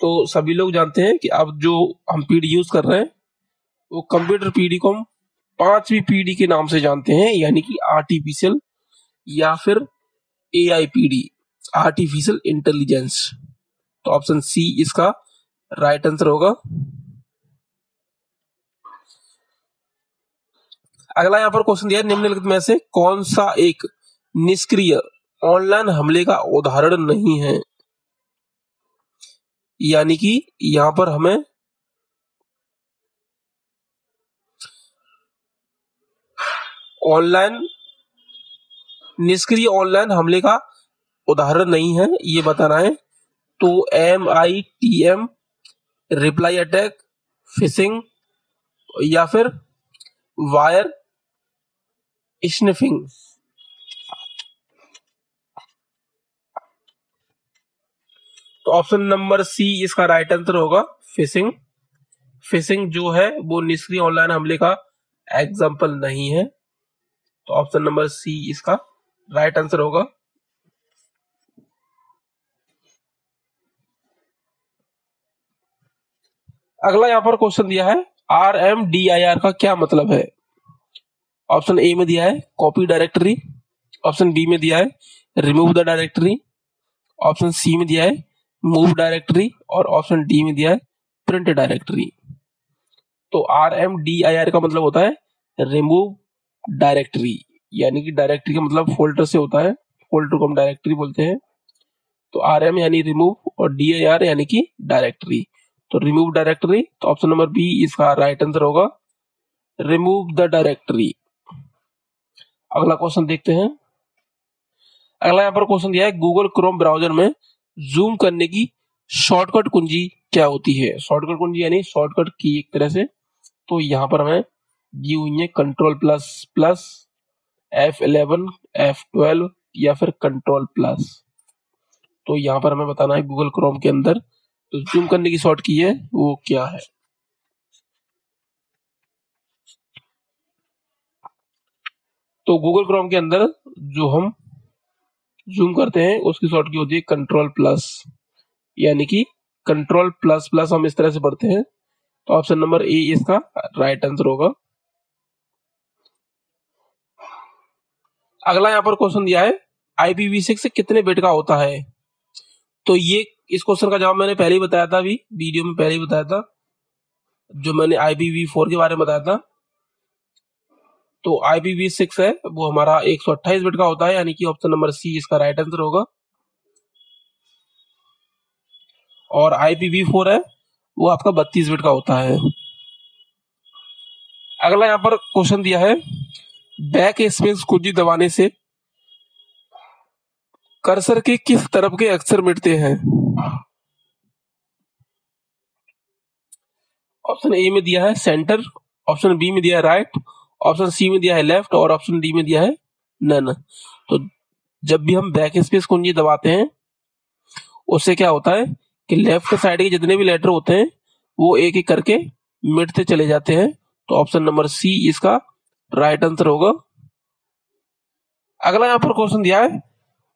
तो सभी लोग जानते हैं कि अब जो हम पीढ़ी यूज कर रहे हैं वो कंप्यूटर पीढ़ी को हम 5वीं पीढ़ी के नाम से जानते हैं, यानी कि आर्टिफिशियल या फिर एआई पीढ़ी, आर्टिफिशियल इंटेलिजेंस। तो ऑप्शन सी इसका राइट आंसर होगा। अगला यहां पर क्वेश्चन दिया है, निम्नलिखित में से कौन सा एक निष्क्रिय ऑनलाइन हमले का उदाहरण नहीं है। यानी कि यहां पर हमें निष्क्रिय ऑनलाइन हमले का उदाहरण नहीं है ये बताना है। तो MITM, रिप्लाई अटैक, फिशिंग या फिर वायर स्निफिंग। तो ऑप्शन नंबर सी इसका राइट आंसर होगा, फिशिंग। फिशिंग जो है वो निष्क्रिय ऑनलाइन हमले का एग्जाम्पल नहीं है। तो ऑप्शन नंबर सी इसका राइट आंसर होगा। अगला यहां पर क्वेश्चन दिया है, RMDIR का क्या मतलब है। ऑप्शन ए में दिया है कॉपी डायरेक्टरी, ऑप्शन बी में दिया है remove the directory, option C में दिया है मूव डायरेक्टरी और ऑप्शन डी में दिया है प्रिंट डायरेक्टरी। तो RMDIR का मतलब होता है रिमूव डायरेक्टरी, यानी कि डायरेक्टरी का मतलब फोल्डर से होता है, फोल्डर को हम डायरेक्टरी बोलते हैं। तो RM यानी रिमूव और DIR यानी कि डायरेक्टरी, तो रिमूव डायरेक्टरी। तो ऑप्शन नंबर बी इसका राइट आंसर होगा, रिमूव द डायरेक्टरी। अगला क्वेश्चन देखते हैं। अगला यहाँ पर क्वेश्चन दिया है, गूगल क्रोम ब्राउजर में जूम करने की शॉर्टकट कुंजी क्या होती है। शॉर्टकट कुंजी यानी शॉर्टकट की एक तरह से। तो यहाँ पर हमें दी हुई है control plus plus, F11, F12 या फिर कंट्रोल प्लस। तो यहाँ पर हमें बताना है गूगल क्रोम के अंदर तो जूम करने की शॉर्ट की है वो क्या है। तो गूगल क्रोम के अंदर जो हम जूम करते हैं उसकी शॉर्ट की होती है कंट्रोल प्लस, यानी कि कंट्रोल प्लस प्लस हम इस तरह से पढ़ते हैं। तो ऑप्शन नंबर ए इसका राइट आंसर होगा। अगला यहाँ पर क्वेश्चन दिया है IPv6 कितने बिट का होता है। तो ये इस क्वेश्चन का जवाब मैंने पहले ही बताया था, अभी वीडियो में पहले ही बताया था, जो मैंने IPv4 के बारे में बताया था। तो IPv6 है वो हमारा 128 बिट का होता है, यानी कि ऑप्शन नंबर सी इसका राइट आंसर होगा। और IPv4 है वो आपका 32 बिट का होता है। अगला यहाँ पर क्वेश्चन दिया है बैक स्पेस कुंजी दबाने से कर्सर के किस तरफ के अक्षर मिटते हैं। ऑप्शन ए में दिया है सेंटर, ऑप्शन बी में दिया है राइट, ऑप्शन सी में दिया है लेफ्ट और ऑप्शन डी में दिया है नन। तो जब भी हम बैक स्पेस कुंजी दबाते हैं उससे क्या होता है कि लेफ्ट साइड के जितने भी लेटर होते हैं वो एक एक करके मिटते चले जाते हैं। तो ऑप्शन नंबर सी इसका राइट आंसर होगा। अगला यहाँ पर क्वेश्चन दिया है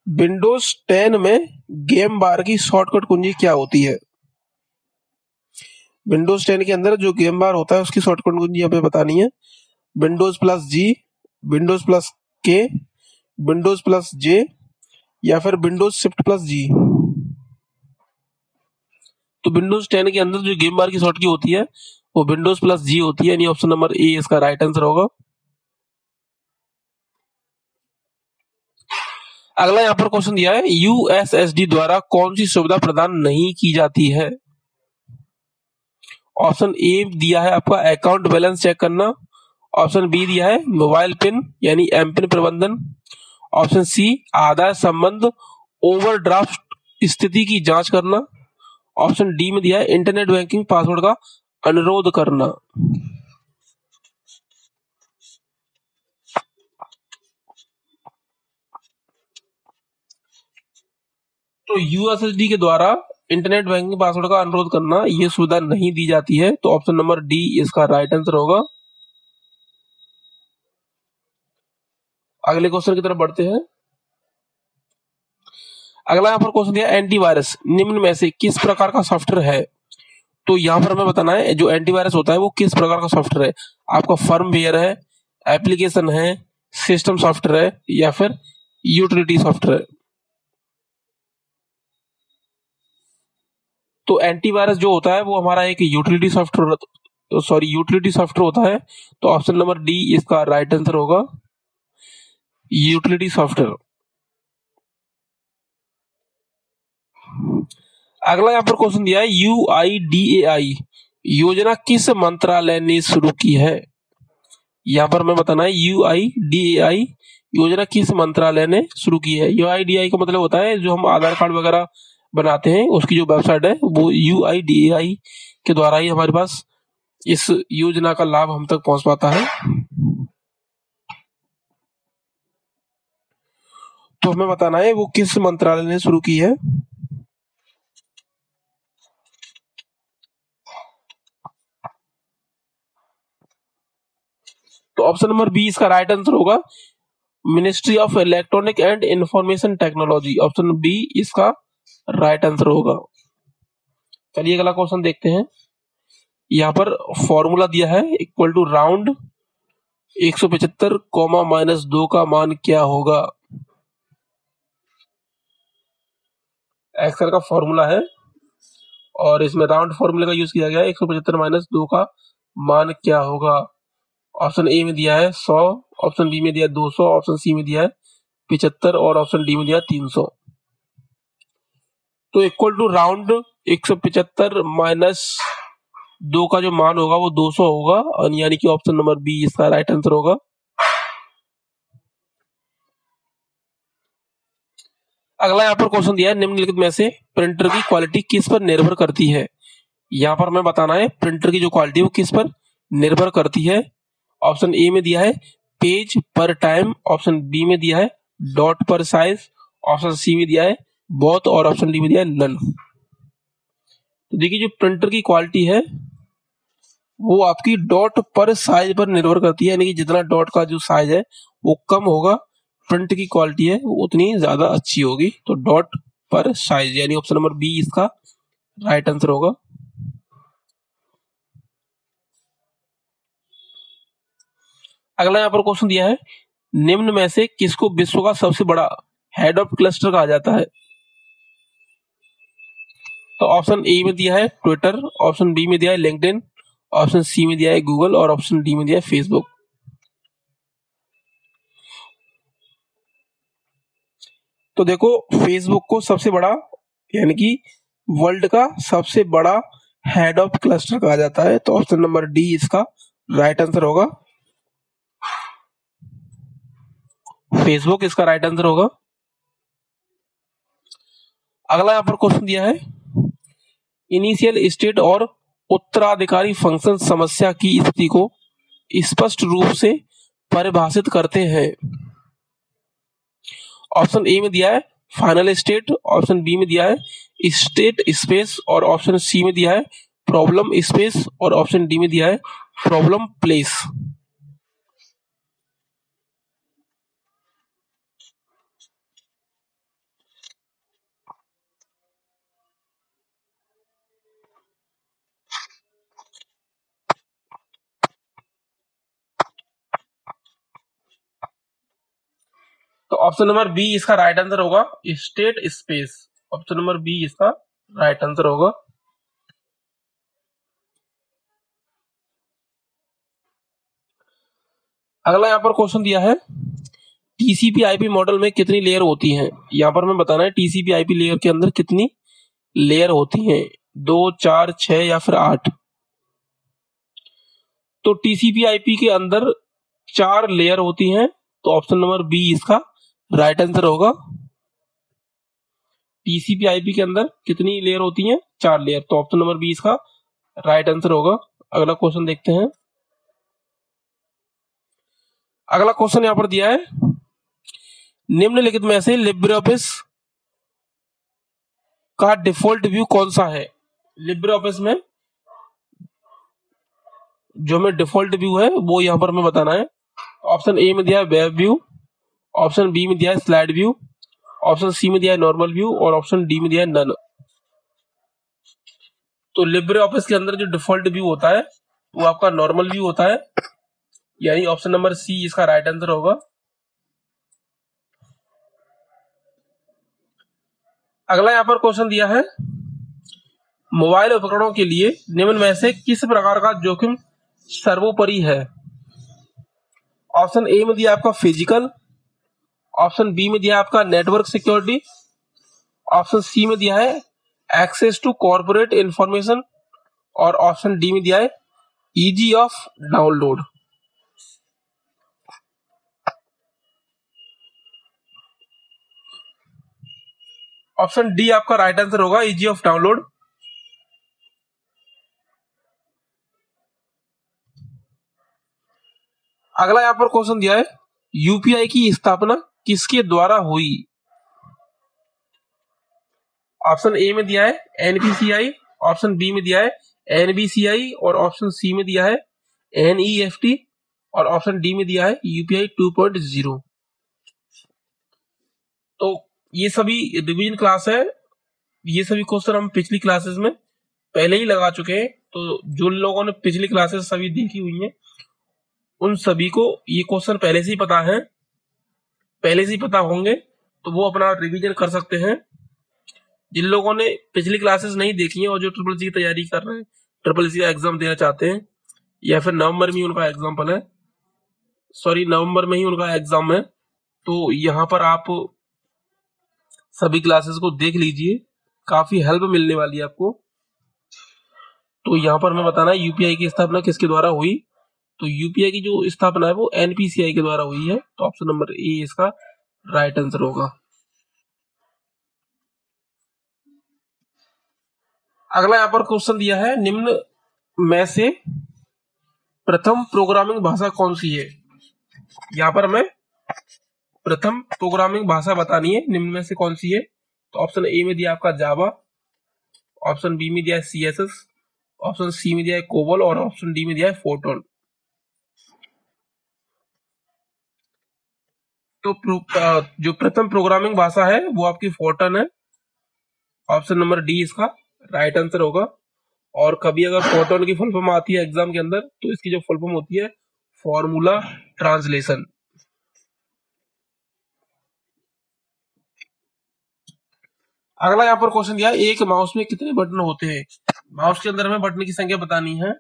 विंडोज 10 में गेम बार की शॉर्टकट कुंजी क्या होती है। विंडोज 10 के अंदर जो गेम बार होता है उसकी शॉर्टकट कुंजी हमें बतानी है। विंडोज प्लस जी, विंडोज प्लस के, विंडोज प्लस जे या फिर विंडोज शिफ्ट प्लस जी। तो विंडोज 10 के अंदर जो गेम बार की शॉर्टकट होती है वो विंडोज प्लस जी होती है, यानी ऑप्शन नंबर ए इसका राइट आंसर होगा। अगला यहाँ पर क्वेश्चन दिया है यूएसएसडी द्वारा कौन सी सुविधा प्रदान नहीं की जाती है। ऑप्शन ए दिया है आपका अकाउंट बैलेंस चेक करना, ऑप्शन बी दिया है मोबाइल पिन यानी एम पिन प्रबंधन, ऑप्शन सी आधार संबंध ओवरड्राफ्ट स्थिति की जांच करना, ऑप्शन डी में दिया है इंटरनेट बैंकिंग पासवर्ड का अनुरोध करना। तो यूएसएसडी के द्वारा इंटरनेट बैंकिंग पासवर्ड का अनुरोध करना ये सुविधा नहीं दी जाती है। तो ऑप्शन नंबर डी इसका राइट आंसर होगा। अगले क्वेश्चन की तरफ बढ़ते हैं। अगला यहाँ पर क्वेश्चन दिया एंटीवायरस निम्न में से किस प्रकार का सॉफ्टवेयर है। तो यहाँ पर हमें बताना है जो एंटीवायरस होता है वो किस प्रकार का सॉफ्टवेयर है। आपका फर्मवेयर है, एप्लीकेशन है, सिस्टम सॉफ्टवेयर है या फिर यूटिलिटी सॉफ्टवेयर है। तो एंटीवायरस जो होता है वो हमारा एक यूटिलिटी सॉफ्टवेयर होता है। तो ऑप्शन नंबर डी इसका राइट आंसर होगा, यूटिलिटी सॉफ्टवेयर। अगला यहाँ पर क्वेश्चन दिया है UIDAI योजना किस मंत्रालय ने शुरू की है। यहाँ पर हमें बताना है UIDAI योजना किस मंत्रालय ने शुरू की है। UIDAI का मतलब होता है जो हम आधार कार्ड वगैरह बनाते हैं उसकी जो वेबसाइट है वो UIDAI के द्वारा ही हमारे पास इस योजना का लाभ हम तक पहुंच पाता है। तो हमें बताना है वो किस मंत्रालय ने शुरू की है। तो ऑप्शन नंबर बी इसका राइट आंसर होगा, Ministry of Electronic and Information Technology. Option B इसका राइट आंसर होगा। चलिए अगला क्वेश्चन देखते हैं। यहाँ पर फॉर्मूला दिया है इक्वल टू राउंड 175 कोमा -2 का मान क्या होगा। एक्सेल का फॉर्मूला है और इसमें राउंड फॉर्मूले का यूज किया गया है। 175 -2 का मान क्या होगा। ऑप्शन ए में दिया है 100, ऑप्शन बी में दिया है 200, ऑप्शन सी में दिया है 75 और ऑप्शन डी में दिया है 300। तो इक्वल टू राउंड 175 -2 का जो मान होगा वो 200 होगा और यानी कि ऑप्शन नंबर बी इसका राइट आंसर होगा। अगला यहाँ पर क्वेश्चन दिया है निम्नलिखित में से प्रिंटर की क्वालिटी किस पर निर्भर करती है। यहाँ पर हमें बताना है प्रिंटर की जो क्वालिटी है वो किस पर निर्भर करती है। ऑप्शन ए में दिया है पेज पर टाइम, ऑप्शन बी में दिया है डॉट पर साइज, ऑप्शन सी में दिया है बोथ और ऑप्शन डी में दिया है नन। तो देखिए जो प्रिंटर की क्वालिटी है वो आपकी डॉट पर साइज पर निर्भर करती है, यानी कि जितना डॉट का जो साइज है वो कम होगा, प्रिंट की क्वालिटी है वो उतनी ज्यादा अच्छी होगी। तो डॉट पर साइज यानी ऑप्शन नंबर बी इसका राइट आंसर होगा। अगला यहाँ पर क्वेश्चन दिया है निम्न में से किसको विश्व का सबसे बड़ा हेड ऑफ क्लस्टर कहा जाता है। तो ऑप्शन ए में दिया है ट्विटर, ऑप्शन बी में दिया है लिंक्डइन, ऑप्शन सी में दिया है गूगल और ऑप्शन डी में दिया है फेसबुक। तो देखो फेसबुक को सबसे बड़ा यानी कि वर्ल्ड का सबसे बड़ा हेड ऑफ क्लस्टर कहा जाता है। तो ऑप्शन नंबर डी इसका राइट आंसर होगा, फेसबुक इसका राइट आंसर होगा। अगला यहाँ पर क्वेश्चन दिया है इनिशियल स्टेट और उत्तराधिकारी फंक्शन समस्या की स्थिति को स्पष्ट रूप से परिभाषित करते हैं। ऑप्शन ए में दिया है फाइनल स्टेट, ऑप्शन बी में दिया है स्टेट स्पेस और ऑप्शन सी में दिया है प्रॉब्लम स्पेस और ऑप्शन डी में दिया है प्रॉब्लम प्लेस। तो ऑप्शन नंबर बी इसका राइट आंसर होगा state space. Option number B इसका राइट आंसर होगा। अगला यहाँ पर क्वेश्चन दिया है टीसीपी आईपी मॉडल में कितनी लेयर होती हैं। यहाँ पर हमें बताना है टीसीपी आईपी लेयर के अंदर कितनी लेयर होती हैं, 2, 4, 6 या फिर 8। तो टीसीपी आईपी के अंदर 4 लेयर होती हैं। तो ऑप्शन नंबर बी इसका राइट आंसर होगा। टीसीपी आईपी के अंदर कितनी लेयर होती हैं, 4 लेयर। तो ऑप्शन नंबर बी इसका राइट आंसर होगा। अगला क्वेश्चन देखते हैं। अगला क्वेश्चन यहां पर दिया है निम्नलिखित में से लिब्रे ऑफिस का डिफॉल्ट व्यू कौन सा है। लिब्रे ऑफिस में जो हमें डिफॉल्ट व्यू है वो यहां पर हमें बताना है। ऑप्शन ए में दिया है वेब व्यू, ऑप्शन बी में दिया है स्लाइड व्यू, ऑप्शन सी में दिया है नॉर्मल व्यू और ऑप्शन डी में दिया है नन। तो लिब्रे ऑफिस के अंदर जो डिफॉल्ट व्यू होता है वो आपका नॉर्मल व्यू होता है, यानी ऑप्शन नंबर सी इसका राइट आंसर होगा। अगला यहां पर क्वेश्चन दिया है मोबाइल उपकरणों के लिए निम्न में से किस प्रकार का जोखिम सर्वोपरि है। ऑप्शन ए में दिया आपका फिजिकल, ऑप्शन बी में दिया आपका नेटवर्क सिक्योरिटी, ऑप्शन सी में दिया है एक्सेस टू कॉर्पोरेट इंफॉर्मेशन और ऑप्शन डी में दिया है easy of download. Option D आपका राइट आंसर होगा, इजी ऑफ डाउनलोड। अगला यहां पर क्वेश्चन दिया है यूपीआई की स्थापना किसके द्वारा हुई। ऑप्शन ए में दिया है एनपीसीआई, ऑप्शन बी में दिया है एनबीसीआई और ऑप्शन सी में दिया है एनईएफटी और ऑप्शन डी में दिया है यूपीआई 2.0। तो ये सभी रिवीजन क्लास है, ये सभी क्वेश्चन हम पिछली क्लासेस में पहले ही लगा चुके हैं। तो जो लोगों ने पिछली क्लासेस सभी देखी हुई हैं उन सभी को ये क्वेश्चन पहले से ही पता है, पहले से ही पता होंगे, तो वो अपना रिवीजन कर सकते हैं। जिन लोगों ने पिछली क्लासेस नहीं देखी हैं और जो ट्रिपल सी की तैयारी कर रहे हैं, ट्रिपल सी का एग्जाम देना चाहते हैं या फिर नवंबर में ही उनका एग्जाम्पल है, सॉरी नवंबर में ही उनका एग्जाम है, तो यहाँ पर आप सभी क्लासेस को देख लीजिए, काफी हेल्प मिलने वाली है आपको। तो यहाँ पर हमें बताना है यूपीआई की स्थापना किसके द्वारा हुई। तो यूपीआई की जो स्थापना है वो एनपीसीआई के द्वारा हुई है। तो ऑप्शन नंबर ए इसका राइट आंसर होगा। अगला यहाँ पर क्वेश्चन दिया है, निम्न में से प्रथम प्रोग्रामिंग भाषा कौन सी है। यहाँ पर हमें प्रथम प्रोग्रामिंग भाषा बतानी है, निम्न में से कौन सी है। तो ऑप्शन ए में दिया आपका जावा, ऑप्शन बी में दिया है CSS, ऑप्शन सी में दिया है कोबल और ऑप्शन डी में दिया है फोर्ट्रन। तो जो प्रथम प्रोग्रामिंग भाषा है वो आपकी फोर्ट्रन है। ऑप्शन नंबर डी इसका राइट आंसर होगा। और कभी अगर फोर्ट्रन की फुल फॉर्म आती है एग्जाम के अंदर, तो इसकी जो फुल फॉर्म होती है फॉर्मूला ट्रांसलेशन। अगला यहाँ पर क्वेश्चन दिया है, एक माउस में कितने बटन होते हैं। माउस के अंदर हमें बटन की संख्या बतानी है।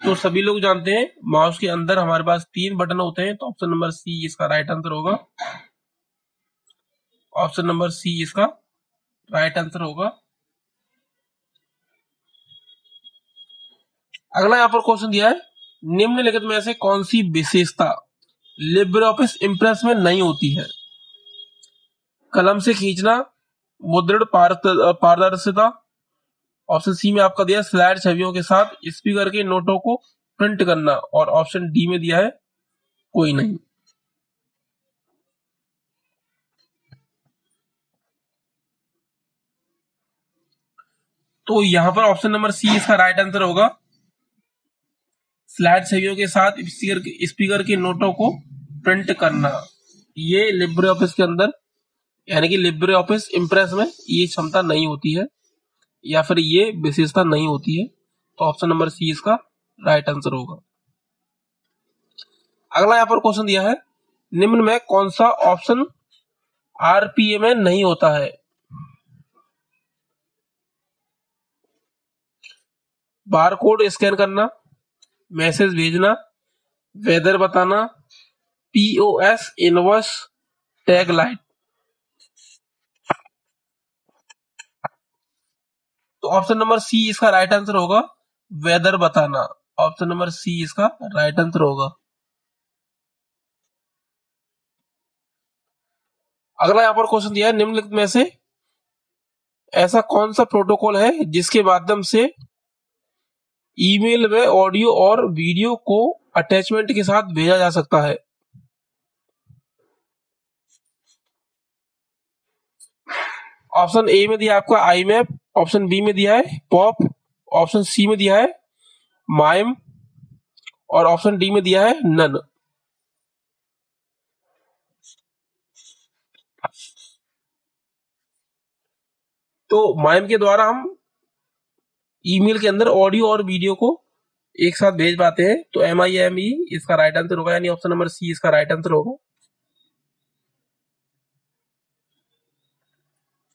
तो सभी लोग जानते हैं माउस के अंदर हमारे पास 3 बटन होते हैं। तो ऑप्शन नंबर सी इसका राइट आंसर होगा। ऑप्शन नंबर सी इसका राइट आंसर होगा। अगला यहाँ पर क्वेश्चन दिया है, निम्नलिखित में से कौन सी विशेषता लिब्रे ऑफिस इंप्रेस में नहीं होती है। कलम से खींचना, मुद्रित पारदर्शिता, ऑप्शन सी में आपका दिया स्लाइड छवियों के साथ स्पीकर के नोटों को प्रिंट करना, और ऑप्शन डी में दिया है कोई नहीं। तो यहां पर ऑप्शन नंबर सी इसका राइट आंसर होगा। स्लाइड छवियों के साथ स्पीकर के नोटों को प्रिंट करना, ये लिब्रे ऑफिस के अंदर यानी कि लिब्रे ऑफिस इंप्रेस में ये क्षमता नहीं होती है, या फिर ये विशेषता नहीं होती है। तो ऑप्शन नंबर सी इसका राइट आंसर होगा। अगला यहाँ पर क्वेश्चन दिया है, निम्न में कौन सा ऑप्शन आरपीए में नहीं होता है। बारकोड स्कैन करना, मैसेज भेजना, वेदर बताना, पीओएस इनवॉइस टैग लाइट। तो ऑप्शन नंबर सी इसका राइट आंसर होगा, वेदर बताना। ऑप्शन नंबर सी इसका राइट आंसर होगा। अगला यहाँ पर क्वेश्चन दिया है, निम्नलिखित में से ऐसा कौन सा प्रोटोकॉल है जिसके माध्यम से ईमेल में ऑडियो और वीडियो को अटैचमेंट के साथ भेजा जा सकता है। ऑप्शन ए में दिया आपका IMAP, ऑप्शन बी में दिया है पॉप, ऑप्शन सी में दिया है माइम और ऑप्शन डी में दिया है नन। तो माइम के द्वारा हम ईमेल के अंदर ऑडियो और वीडियो को एक साथ भेज पाते हैं। तो MIME इसका राइट आंसर होगा, यानी ऑप्शन नंबर सी इसका राइट आंसर होगा।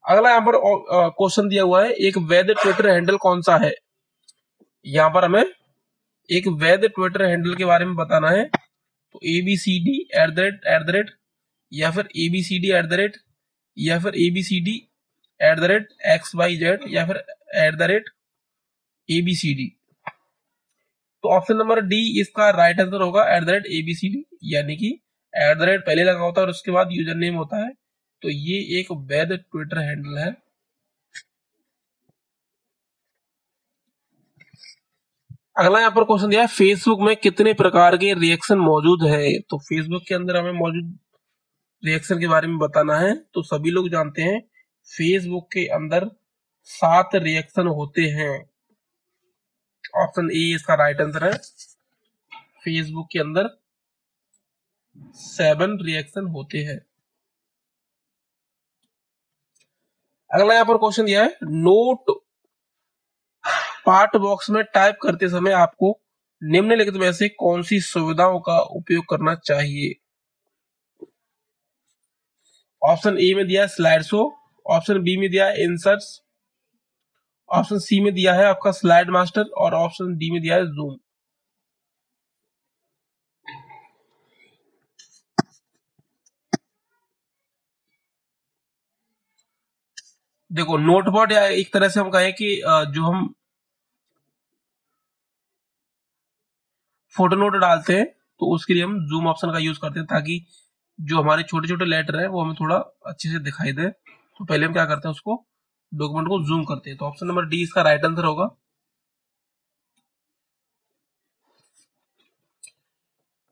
अगला यहाँ पर क्वेश्चन दिया हुआ है, एक वैध ट्विटर हैंडल कौन सा है। यहाँ पर हमें एक वैध ट्विटर हैंडल के बारे में बताना है। तो ABCD @ या फिर ABCD @ या फिर ABCD @XYZ या फिर @ABCD। तो ऑप्शन नंबर डी इसका राइट आंसर होगा, @ABCD, यानी कि @ पहले लगा होता है और उसके बाद यूजर नेम होता है। तो ये एक वैध ट्विटर हैंडल है। अगला यहाँ पर क्वेश्चन दिया है, फेसबुक में कितने प्रकार के रिएक्शन मौजूद है। तो फेसबुक के अंदर हमें मौजूद रिएक्शन के बारे में बताना है। तो सभी लोग जानते हैं फेसबुक के अंदर 7 रिएक्शन होते हैं। ऑप्शन ए इसका राइट आंसर है। फेसबुक के अंदर 7 रिएक्शन होते हैं। अगला यहाँ पर क्वेश्चन दिया है, नोट पार्ट बॉक्स में टाइप करते समय आपको निम्नलिखित में से कौन सी सुविधाओं का उपयोग करना चाहिए। ऑप्शन ए में दिया है स्लाइड शो, ऑप्शन बी में दिया है इंसर्ट्स, ऑप्शन सी में दिया है आपका स्लाइड मास्टर और ऑप्शन डी में दिया है जूम। देखो नोटपैड, या एक तरह से हम कहें कि जो हम फोटो नोट डालते हैं, तो उसके लिए हम जूम ऑप्शन का यूज करते हैं, ताकि जो हमारे छोटे छोटे लेटर है वो हमें थोड़ा अच्छे से दिखाई दे। तो पहले हम क्या करते हैं, उसको डॉक्यूमेंट को जूम करते हैं। तो ऑप्शन नंबर डी इसका राइट आंसर होगा।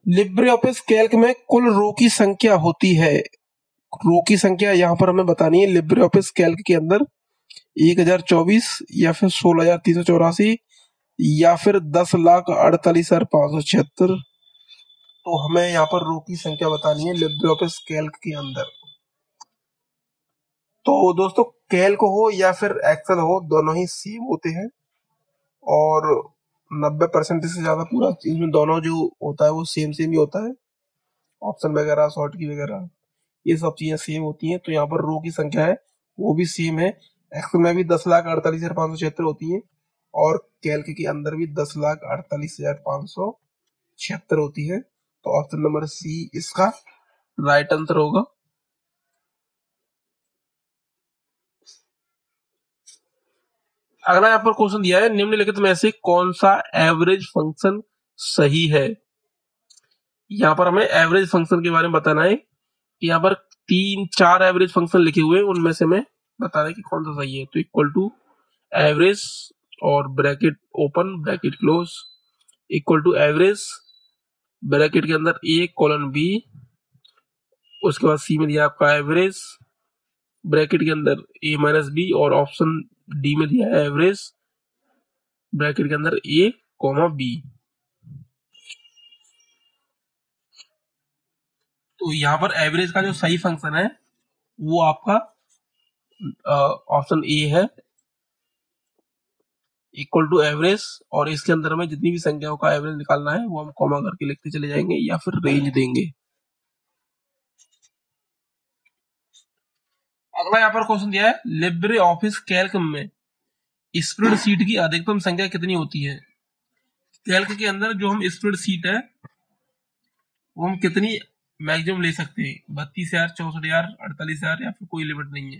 लिब्रे ऑफिस कैल्क में कुल रो की संख्या होती है। रो की संख्या यहाँ पर हमें बतानी है लिब्रे ऑफिस कैल्क के अंदर 1024 या फिर 16,384 या फिर 10,48,576। तो हमें यहाँ पर रो की संख्या बतानी है लिब्रे ऑफिस कैल्क के अंदर। तो दोस्तों कैल्क हो या फिर एक्सेल हो, दोनों ही सेम होते हैं और 90% से ज्यादा पूरा इसमें दोनों जो होता है वो सेम सेम ही होता है। ऑप्शन वगैरह, शॉर्ट की वगैरह, ये सब चीजें सेम होती हैं। तो यहाँ पर रो की संख्या है वो भी सेम है। एक्सेल में भी 10,48,576 होती है और कैल्क के अंदर भी 10,48,576 होती है। तो ऑप्शन नंबर सी इसका राइट आंसर होगा। अगला यहाँ पर क्वेश्चन दिया है, निम्नलिखित में से कौन सा एवरेज फंक्शन सही है। यहाँ पर हमें एवरेज फंक्शन के बारे में बताना है। यहाँ पर 3-4 एवरेज फंक्शन लिखे हुए हैं, उनमें से हमें बताना है कि कौन सा सही है। तो इक्वल टू एवरेज और bracket open bracket close, equal to average bracket के अंदर ए कोलन बी, उसके बाद सी में दिया आपका एवरेज ब्रैकेट के अंदर ए माइनस बी, और ऑप्शन डी में दिया है एवरेज ब्रैकेट के अंदर ए कॉमा बी। तो यहाँ पर एवरेज का जो सही फंक्शन है वो आपका ऑप्शन ए है, इक्वल टू एवरेज, और इसके अंदर में जितनी भी संख्याओं का एवरेज निकालना है वो हम कॉमा करके लिखते चले जाएंगे या फिर रेंज देंगे। अगला यहाँ पर क्वेश्चन दिया है, लिब्रे ऑफिस कैल्क में स्प्रेडशीट की अधिकतम संख्या कितनी होती है। कैल्क के अंदर जो हम स्प्रेडशीट है वो हम कितनी मैक्सिमम ले सकते हैं, 32,000, 64,000, 48,000 या फिर कोई लिमिट नहीं है।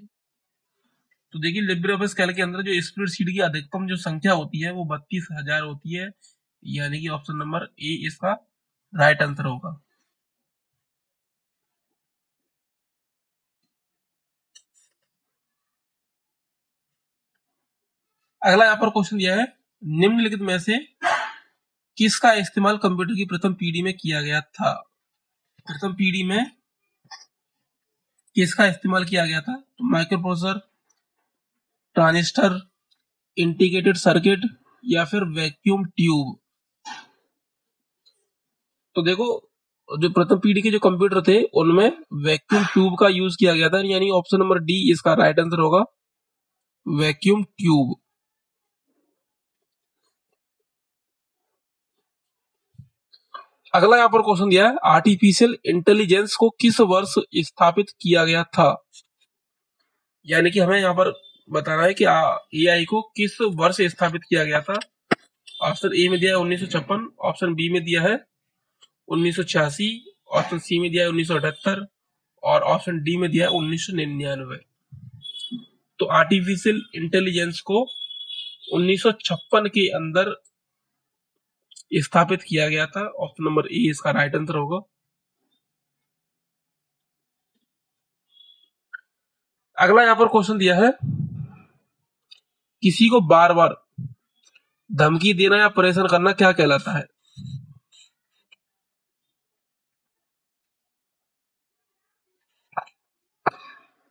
तो देखिए लिब्रे ऑफिस कैल्क के अंदर जो स्प्रेडशीट की अधिकतम जो संख्या होती है वो 32,000 होती है, यानी कि ऑप्शन नंबर ए इसका राइट आंसर होगा। अगला यहाँ पर क्वेश्चन दिया है, निम्नलिखित में से किसका इस्तेमाल कंप्यूटर की प्रथम पीढ़ी में किया गया था। प्रथम पीढ़ी में किसका इस्तेमाल किया गया था। तो micro processor, transistor, integrated circuit या फिर वैक्यूम ट्यूब। तो देखो जो प्रथम पीढ़ी के जो कंप्यूटर थे उनमें वैक्यूम ट्यूब का यूज किया गया था, यानी ऑप्शन नंबर डी इसका राइट आंसर होगा, वैक्यूम ट्यूब। अगला यहाँ पर क्वेश्चन दिया है, आर्टिफिशियल इंटेलिजेंस को किस वर्ष स्थापित किया गया था। यानी कि हमें यहाँ पर बताना है कि एआई को किस वर्ष स्थापित किया गया था। ऑप्शन ए में दिया है 1956, ऑप्शन बी में दिया है 1986, ऑप्शन सी में दिया है 1978 और ऑप्शन डी में दिया है 1999। तो आर्टिफिशियल इंटेलिजेंस को 1956 के अंदर स्थापित किया गया था। ऑप्शन नंबर ए इसका राइट आंसर होगा। अगला यहाँ पर क्वेश्चन दिया है, किसी को बार बार धमकी देना या परेशान करना क्या कहलाता है।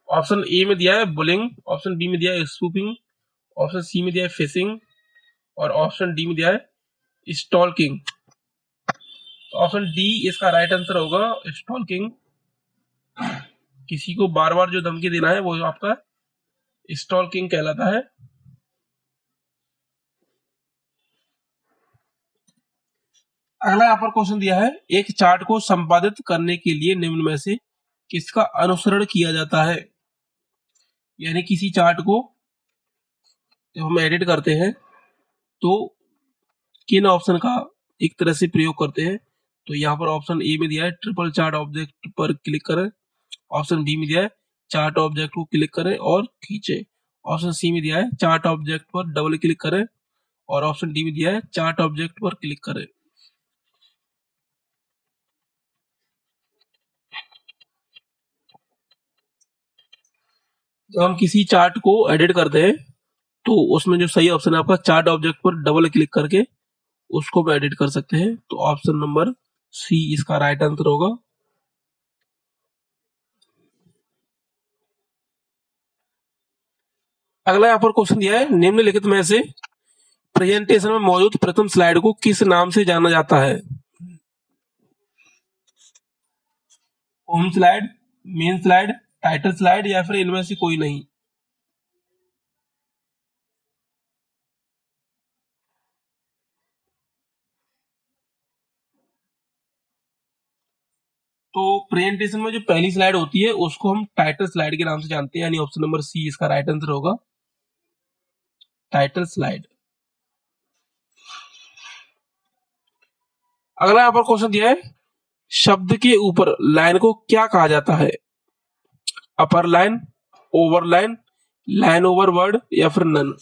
ऑप्शन ए में दिया है बुलिंग, ऑप्शन बी में दिया है स्पूपिंग, ऑप्शन सी में दिया है फिशिंग और ऑप्शन डी में दिया है स्टॉल्किंग। ऑप्शन डी इसका राइट आंसर होगा, स्टॉल्किंग। किसी को बार बार जो धमकी देना है वो आपका स्टॉल्किंग कहलाता है। अगला यहाँ पर क्वेश्चन दिया है, एक चार्ट को संपादित करने के लिए निम्न में से किसका अनुसरण किया जाता है। यानी किसी चार्ट को जब हम एडिट करते हैं तो किन ऑप्शन का एक तरह से प्रयोग करते हैं। तो यहाँ पर ऑप्शन ए में दिया है ट्रिपल चार्ट ऑब्जेक्ट पर क्लिक करें, ऑप्शन बी में दिया है चार्ट ऑब्जेक्ट को क्लिक करें और खींचे, ऑप्शन सी में दिया है चार्ट ऑब्जेक्ट पर डबल क्लिक करें और ऑप्शन डी में दिया है चार्ट ऑब्जेक्ट पर क्लिक करें। जब हम किसी चार्ट को एडिट करते हैं तो उसमें जो सही ऑप्शन है आपका चार्ट ऑब्जेक्ट पर डबल क्लिक करके उसको भी एडिट कर सकते हैं। तो ऑप्शन नंबर सी इसका राइट आंसर होगा। अगला यहाँ पर क्वेश्चन दिया है, निम्नलिखित में से प्रेजेंटेशन में मौजूद प्रथम स्लाइड को किस नाम से जाना जाता है? Home slide, main slide, title slide या फिर इनमें से कोई नहीं? तो प्रेजेंटेशन में जो पहली स्लाइड होती है उसको हम टाइटल स्लाइड के नाम से जानते हैं, यानी ऑप्शन नंबर सी इसका राइट आंसर होगा, टाइटल स्लाइड। अगला यहाँ पर क्वेश्चन दिया है, शब्द के ऊपर लाइन को क्या कहा जाता है? अपर line, over line, line over word या फिर नन?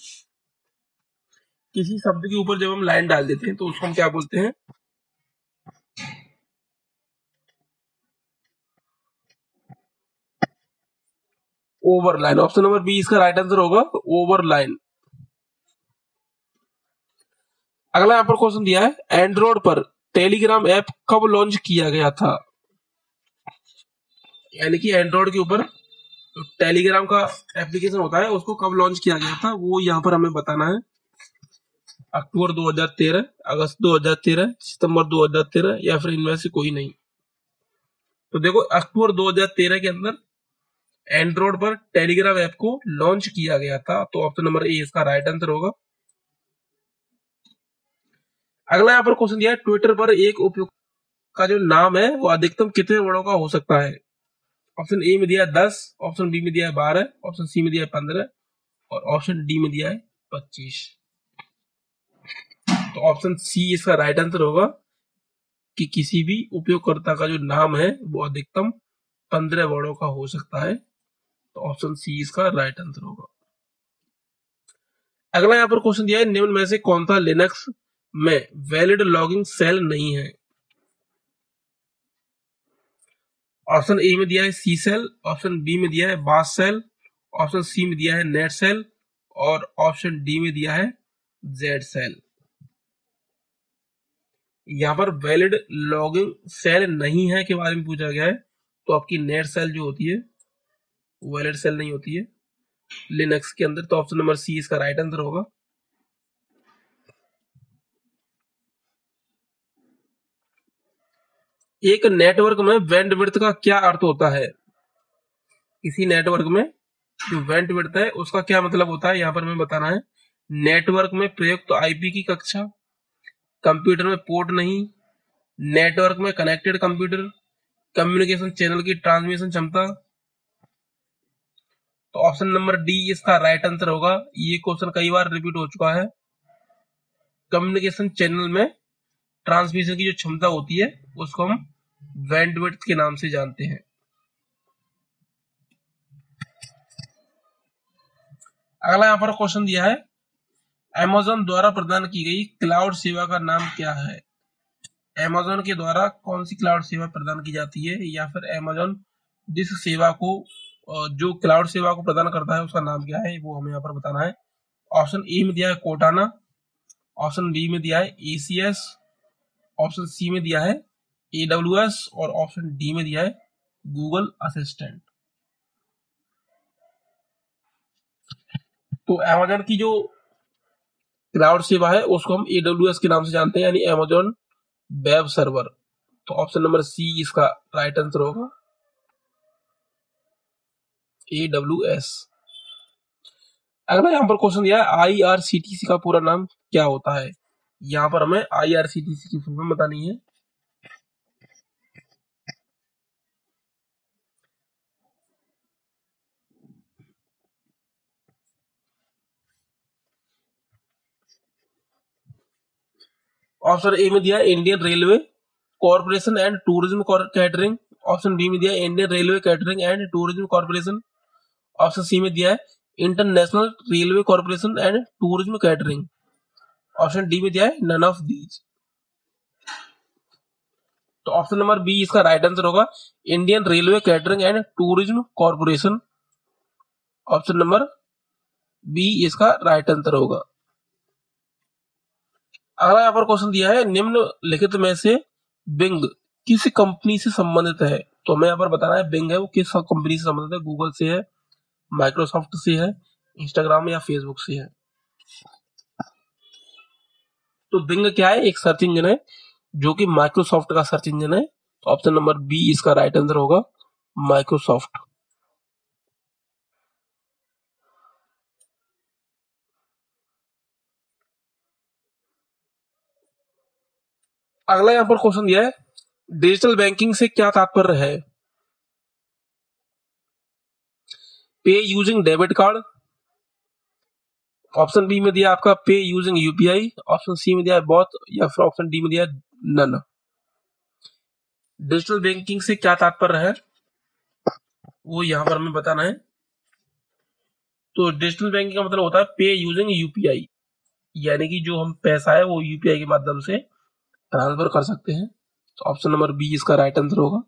किसी शब्द के ऊपर जब हम लाइन डाल देते हैं तो उसको हम क्या बोलते हैं? Over line. Option number B इसका राइट आंसर होगा, ओवर लाइन। अगला यहाँ पर क्वेश्चन दिया है, एंड्रॉइड पर टेलीग्राम ऐप कब लॉन्च किया गया था? यानी कि एंड्रॉइड के ऊपर टेलीग्राम का एप्लीकेशन होता है उसको कब लॉन्च किया गया था वो यहाँ पर हमें बताना है। अक्टूबर 2013, अगस्त 2013, सितंबर 2013 या फिर इनमें से कोई नहीं? तो देखो अक्टूबर 2013 के अंदर एंड्रॉइड पर टेलीग्राम ऐप को लॉन्च किया गया था। तो ऑप्शन नंबर ए इसका राइट आंसर होगा। अगला यहाँ पर क्वेश्चन दिया है, ट्विटर पर एक उपयोग का जो नाम है वो अधिकतम कितने वर्णों का हो सकता है? ऑप्शन ए में दिया है 10, ऑप्शन बी में दिया है 12, ऑप्शन सी में दिया है 15 और ऑप्शन डी में दिया है 25। तो ऑप्शन सी इसका राइट आंसर होगा कि किसी भी उपयोगकर्ता का जो नाम है वो अधिकतम 15 वर्णों का हो सकता है। तो ऑप्शन सी इसका राइट आंसर होगा। अगला यहाँ पर क्वेश्चन दिया है, निम्न में से कौन सा लिनक्स में वैलिड लॉगिंग सेल नहीं है? ऑप्शन ए में दिया है सी सेल, ऑप्शन बी में दिया है बाश सेल, ऑप्शन सी में दिया है नेट सेल और ऑप्शन डी में दिया है जेड सेल। यहाँ पर वैलिड लॉगिंग सेल नहीं है के बारे में पूछा गया है, तो आपकी नेट सेल जो होती है वैलिड सेल नहीं होती है लिनक्स के अंदर। तो ऑप्शन नंबर सी इसका राइट आंसर होगा। एक नेटवर्क में बैंडविड्थ का क्या अर्थ होता है? किसी नेटवर्क में जो बैंडविड्थ है उसका क्या मतलब होता है यहाँ पर हमें बताना है। नेटवर्क में प्रयुक्त आईपी की कक्षा, कंप्यूटर में पोर्ट नहीं, नेटवर्क में कनेक्टेड कंप्यूटर, कम्युनिकेशन चैनल की ट्रांसमिशन क्षमता। तो ऑप्शन नंबर डी इसका राइट आंसर होगा। ये क्वेश्चन कई बार रिपीट हो चुका है। कम्युनिकेशन चैनल में ट्रांसमिशन की जो क्षमता होती है उसको हम बैंडविड्थ के नाम से जानते हैं। अगला यहाँ पर क्वेश्चन दिया है, अमेज़न द्वारा प्रदान की गई क्लाउड सेवा का नाम क्या है? अमेज़न के द्वारा कौन सी क्लाउड सेवा प्रदान की जाती है या फिर अमेज़न जिस सेवा को जो क्लाउड सेवा को प्रदान करता है उसका नाम क्या है वो हमें यहाँ पर बताना है। ऑप्शन ए में दिया है कोटाना, ऑप्शन बी में दिया है एसीएस, ऑप्शन सी में दिया है AWS और ऑप्शन डी में दिया है गूगल असिस्टेंट। तो अमेज़न की जो क्लाउड सेवा है उसको हम AWS के नाम से जानते हैं, यानी अमेज़न वेब सर्वर। तो ऑप्शन नंबर सी इसका राइट आंसर होगा, AWS। अगला यहाँ पर क्वेश्चन दिया है, IRCTC का पूरा नाम क्या होता है? यहाँ पर हमें IRCTC की फुल फॉर्म बतानी है। ऑप्शन ए में दिया है Indian railway corporation and tourism catering, option B में दिया है Indian railway catering and tourism corporation, option C में दिया है international railway corporation and tourism catering, option D में दिया है नन ऑफ दीज। तो ऑप्शन नंबर बी इसका राइट आंसर होगा, Indian railway catering and tourism corporation. Option number B इसका राइट आंसर होगा। अगला यहाँ पर क्वेश्चन दिया है, निम्नलिखित में से बिंग किस कंपनी से संबंधित है। तो हमें यहाँ पर बताना है बिंग है वो किस कंपनी से संबंधित है, गूगल से है, माइक्रोसॉफ्ट से है, इंस्टाग्राम या फेसबुक से है। तो बिंग क्या है, एक सर्च इंजन है जो कि माइक्रोसॉफ्ट का सर्च इंजन है। तो ऑप्शन नंबर बी इसका राइट आंसर होगा, माइक्रोसॉफ्ट। अगला यहाँ पर क्वेश्चन दिया है, डिजिटल बैंकिंग से क्या तात्पर्य है। Pay using debit card, option B में दिया आपका पे यूजिंग यूपीआई, ऑप्शन सी में दिया है बोथ, या फिर ऑप्शन डी में दिया है नन। डिजिटल बैंकिंग से क्या तात्पर्य है वो यहाँ पर हमें बताना है। तो डिजिटल बैंकिंग का मतलब होता है पे यूजिंग यूपीआई, यानी कि जो हम पैसा है वो यूपीआई के माध्यम से ट्रांसफर कर सकते हैं। तो ऑप्शन नंबर बी इसका राइट आंसर होगा।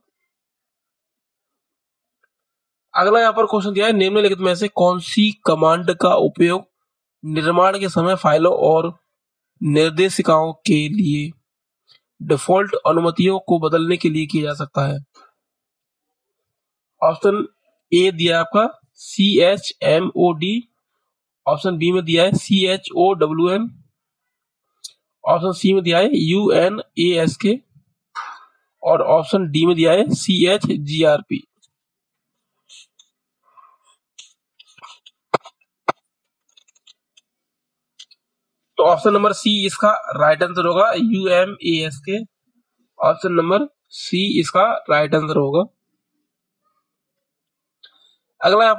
अगला यहाँ पर क्वेश्चन दिया है, निम्नलिखित में से कौन सी कमांड का उपयोग निर्माण के समय फाइलों और निर्देशिकाओं के लिए डिफॉल्ट अनुमतियों को बदलने के लिए किया जा सकता है। ऑप्शन ए दिया है आपका CHMOD, ऑप्शन बी में दिया है CHOWN, ऑप्शन सी में दिया है UNASK, और ऑप्शन डी में दिया है CHGRP। तो ऑप्शन नंबर सी इसका राइट आंसर होगा, UMASK। ऑप्शन नंबर सी इसका राइट आंसर होगा। अगला यहाँ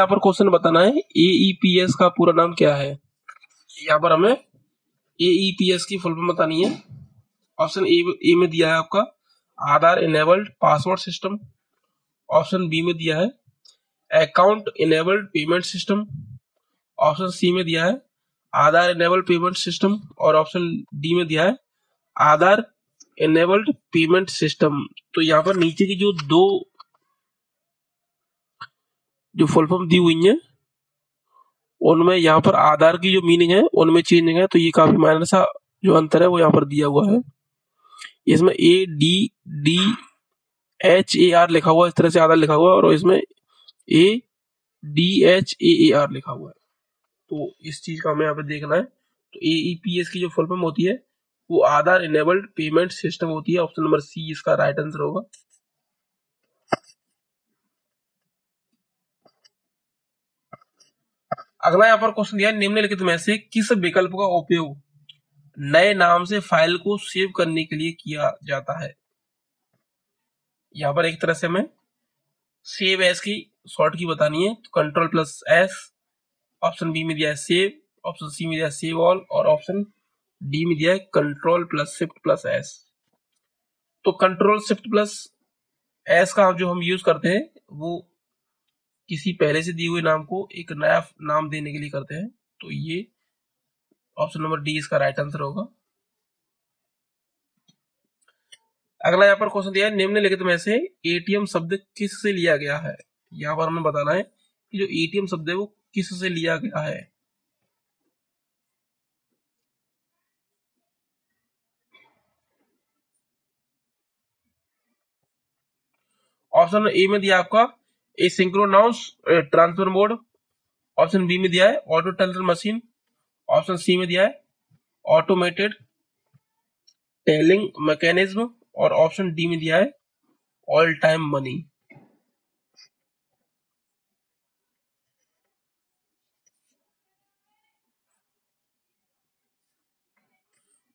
पर क्वेश्चन बताना है, AEPS का पूरा नाम क्या है। यहाँ पर हमें AEPS की फुल फॉर्म बतानी है। ऑप्शन ए में दिया है आपका Aadhaar enabled password system, option B में दिया है account enabled payment system, option C में दिया है आधार इनेबल्ड पेमेंट सिस्टम, और ऑप्शन डी में दिया है आधार इनेबल्ड पेमेंट सिस्टम। तो यहाँ पर नीचे की जो फुल फॉर्म दी हुई है उनमें यहाँ पर आधार की जो मीनिंग है उनमें चेंजिंग है, तो ये काफी मायने सा जो अंतर है वो यहाँ पर दिया हुआ है। इसमें ADDHAR लिखा हुआ है, इस तरह से आधार लिखा हुआ है, और इसमें ADHAAR लिखा हुआ है। तो इस चीज का हमें यहाँ पे देखना है। तो AEPS की जो फुल फॉर्म होती है वो आधार इनेबल्ड पेमेंट सिस्टम होती है। ऑप्शन नंबर सी इसका राइट आंसर होगा। अगला यहाँ पर क्वेश्चन दिया है, निम्नलिखित में से किस विकल्प का उपयोग नए नाम से फाइल को सेव करने के लिए किया जाता है। यहाँ पर एक तरह से हमें सेव एज की शॉर्ट की बतानी है, तो Ctrl+S, ऑप्शन बी में दिया है सेव, ऑप्शन सी में दिया है सेव ऑल, और ऑप्शन डी में दिया है Ctrl+Shift+S। तो Ctrl+Shift+S का जो हम यूज करते हैं वो किसी पहले से दिए हुए नाम को एक नया नाम देने के लिए करते हैं। तो ये ऑप्शन नंबर डी इसका राइट आंसर होगा। अगला यहाँ पर क्वेश्चन दिया है, निम्नलिखित में से एटीएम शब्द किस से लिया गया है। यहाँ पर हमें बताना है कि जो एटीएम शब्द है वो किस से लिया गया है। ऑप्शन ए में दिया आपका asynchronous transfer mode, option B में दिया है auto teller machine, option C में दिया है ऑटोमेटेड टेलिंग मैकेनिज्म, और ऑप्शन डी में दिया है ऑल टाइम मनी।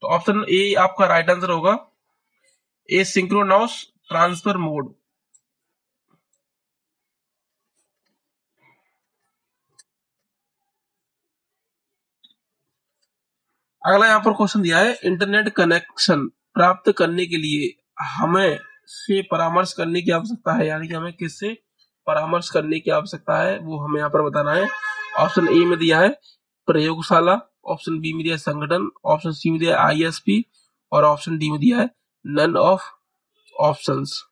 तो ऑप्शन ए आपका राइट आंसर होगा, ए सिंक्रोनाउस ट्रांसफर मोड। अगला यहाँ पर क्वेश्चन दिया है, इंटरनेट कनेक्शन प्राप्त करने के लिए हमें से परामर्श करने की आवश्यकता है, यानी कि हमें किससे परामर्श करने की आवश्यकता है वो हमें यहाँ पर बताना है। ऑप्शन ए में दिया है प्रयोगशाला, ऑप्शन बी में दिया है संगठन, ऑप्शन सी में दिया है ISP, और ऑप्शन डी में दिया है नन ऑफ ऑप्शंस।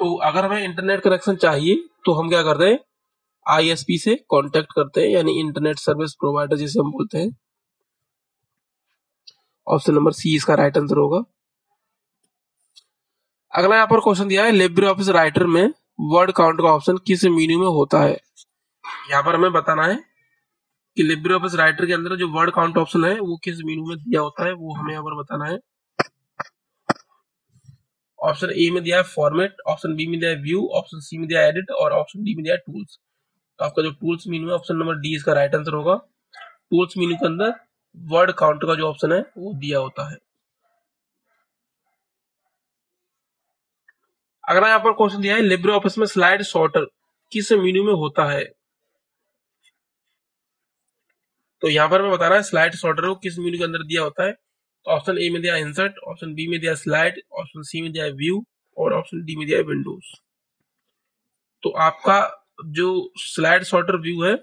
तो अगर हमें इंटरनेट कनेक्शन चाहिए तो हम क्या करते हैं, आईएसपी से कांटेक्ट करते हैं, यानी इंटरनेट सर्विस प्रोवाइडर जिसे हम बोलते हैं। ऑप्शन नंबर सी इसका राइट आंसर होगा। अगला यहाँ पर क्वेश्चन दिया है, लिब्रे ऑफिस राइटर में वर्ड काउंट का ऑप्शन किस मेन्यू में होता है। यहाँ पर हमें बताना है कि लिब्रे ऑफिस राइटर के अंदर जो वर्ड काउंट ऑप्शन है वो किस मेन्यू में दिया होता है, वो हमें यहाँ पर बताना है। ऑप्शन ए में दिया है फॉर्मेट, ऑप्शन बी में दिया है व्यू, ऑप्शन सी में दिया है एडिट और ऑप्शन डी में दिया है टूल्स। तो आपका जो टूल्स मेन्यू है ऑप्शन नंबर डी इसका राइट आंसर होगा। टूल्स मेन्यू के अंदर वर्ड काउंट का जो ऑप्शन है वो दिया होता है। अगला यहाँ पर क्वेश्चन दिया है, लिब्रे ऑफिस में स्लाइड सॉर्टर किस मेन्यू में होता है। तो यहाँ पर मैं बताना है स्लाइड सॉर्टर को किस मेन्यू के अंदर दिया होता है। तो ऑप्शन ए में दिया इंसर्ट, ऑप्शन बी में दिया स्लाइड, ऑप्शन सी में दिया व्यू और ऑप्शन डी में दिया विंडोज। तो आपका जो स्लाइड सॉर्टर व्यू है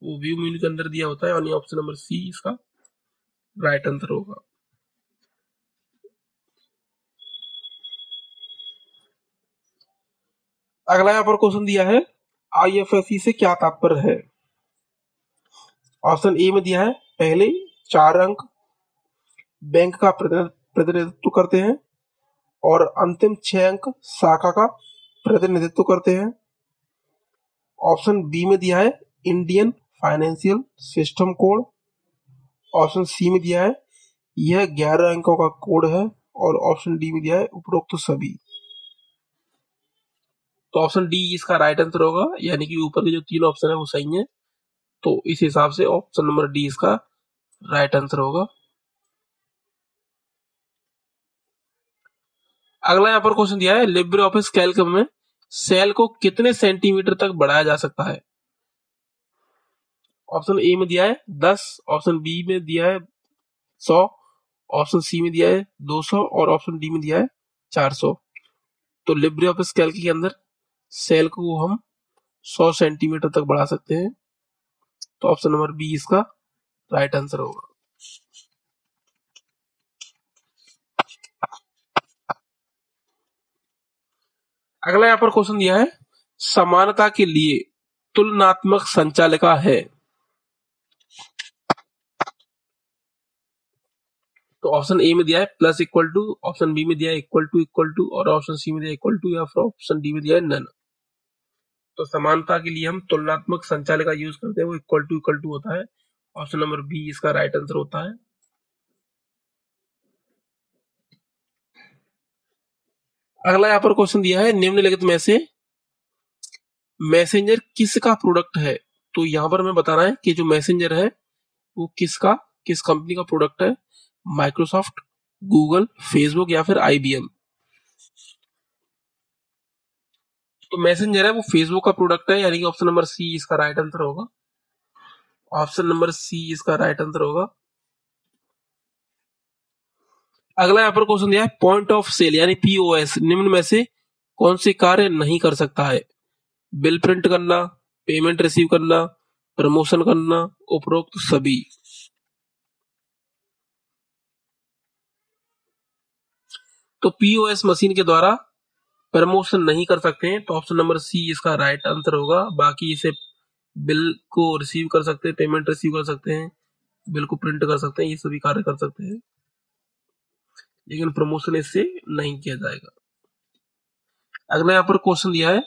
वो व्यू मेन्यू के अंदर दिया होता है, यानी ऑप्शन नंबर सी इसका राइट आंसर होगा। अगला यहाँ पर क्वेश्चन दिया है, आईएफएससी से क्या तात्पर्य है। ऑप्शन ए में दिया है पहले 4 अंक बैंक का प्रतिनिधित्व करते हैं और अंतिम 6 अंक शाखा का प्रतिनिधित्व करते हैं। ऑप्शन बी में दिया है Indian financial system code. Option C में दिया है यह 11 अंकों का कोड है और ऑप्शन डी में दिया है उपरोक्त सभी। तो ऑप्शन डी इसका राइट आंसर होगा, यानी कि ऊपर के जो 3 ऑप्शन है वो सही है। तो इस हिसाब से ऑप्शन नंबर डी इसका राइट आंसर होगा। अगला यहाँ पर क्वेश्चन दिया है, लिब्रे ऑफिस कैल्क में सेल को कितने सेंटीमीटर तक बढ़ाया जा सकता है। ऑप्शन ए में दिया है 10, ऑप्शन बी में दिया है 100, ऑप्शन सी में दिया है 200 और ऑप्शन डी में दिया है 400। तो लिब्रे ऑफिस कैल्क के अंदर सेल को हम 100 सेंटीमीटर तक बढ़ा सकते हैं। तो ऑप्शन नंबर बी इसका राइट आंसर होगा। अगला यहाँ पर क्वेश्चन दिया है, समानता के लिए तुलनात्मक संचालिका है। तो ऑप्शन ए में दिया है plus equal to, option B में दिया है इक्वल टू और ऑप्शन सी में दिया है इक्वल टू या फिर ऑप्शन डी में दिया है नन। तो समानता के लिए हम तुलनात्मक संचालिका यूज करते हैं, वो इक्वल टू होता है। ऑप्शन नंबर बी इसका राइट आंसर होता है। अगला यहाँ पर क्वेश्चन दिया है, निम्नलिखित में से मैसेंजर किसका प्रोडक्ट है। तो यहाँ पर हमें बताना है कि जो मैसेंजर है वो किस कंपनी का प्रोडक्ट है, माइक्रोसॉफ्ट, गूगल, फेसबुक या फिर आईबीएम। तो मैसेंजर है वो फेसबुक का प्रोडक्ट है, यानी कि ऑप्शन नंबर सी इसका राइट आंसर होगा। ऑप्शन नंबर सी इसका राइट आंसर होगा। अगला यहाँ पर क्वेश्चन दिया है, पॉइंट ऑफ सेल यानी पीओएस निम्न में से कौन से कार्य नहीं कर सकता है। बिल प्रिंट करना, पेमेंट रिसीव करना, प्रमोशन करना, उपरोक्त सभी। तो पीओएस मशीन के द्वारा प्रमोशन नहीं कर सकते हैं, तो ऑप्शन नंबर सी इसका राइट आंसर होगा। बाकी इसे बिल को रिसीव कर सकते हैं, पेमेंट रिसीव कर सकते हैं, बिल को प्रिंट कर सकते हैं, ये सभी कार्य कर सकते हैं, लेकिन प्रमोशन इससे नहीं किया जाएगा। अगला यहाँ पर क्वेश्चन दिया है,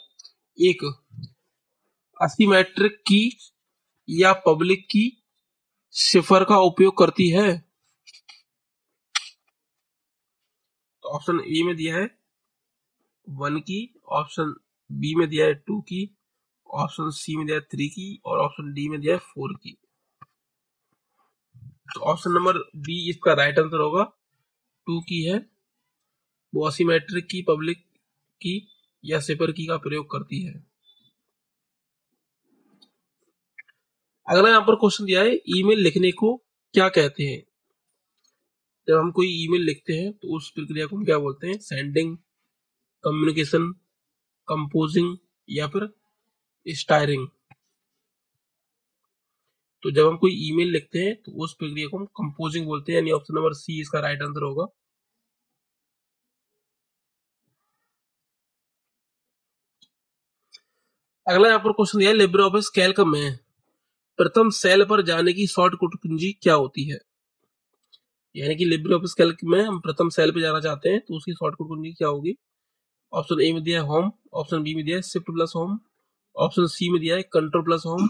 एक असिमेट्रिक की या पब्लिक की सिफर का उपयोग करती है। तो ऑप्शन ए में दिया है 1 की, ऑप्शन बी में दिया है 2 की, ऑप्शन सी में दिया है 3 की और ऑप्शन डी में दिया है 4 की। तो ऑप्शन नंबर बी इसका राइट आंसर होगा। 2 की है, वो असिमेट्रिक की, पब्लिक की या सिफर की का प्रयोग करती है। अगला यहाँ पर क्वेश्चन दिया है, ईमेल लिखने को क्या कहते हैं। जब हम कोई ईमेल लिखते हैं तो उस प्रक्रिया को हम क्या बोलते हैं, सेंडिंग, कम्युनिकेशन, कंपोजिंग या फिर स्टायरिंग। तो जब हम कोई ईमेल लिखते हैं तो उस प्रक्रिया को हम कंपोजिंग बोलते हैं, यानी ऑप्शन नंबर सी इसका राइट आंसर होगा। अगला यहाँ पर क्वेश्चन दिया है लिब्रे ऑफिस कैल्क में प्रथम सेल पर जाने की शॉर्टकट कुंजी क्या होती है। यानी कि लिब्रे ऑफिस कैल्क में हम प्रथम सेल पे जाना चाहते हैं तो उसकी शॉर्टकट कुंजी क्या होगी। ऑप्शन ए में दिया है होम, ऑप्शन बी में दिया है shift plus home, option C में दिया है कंट्रोल प्लस होम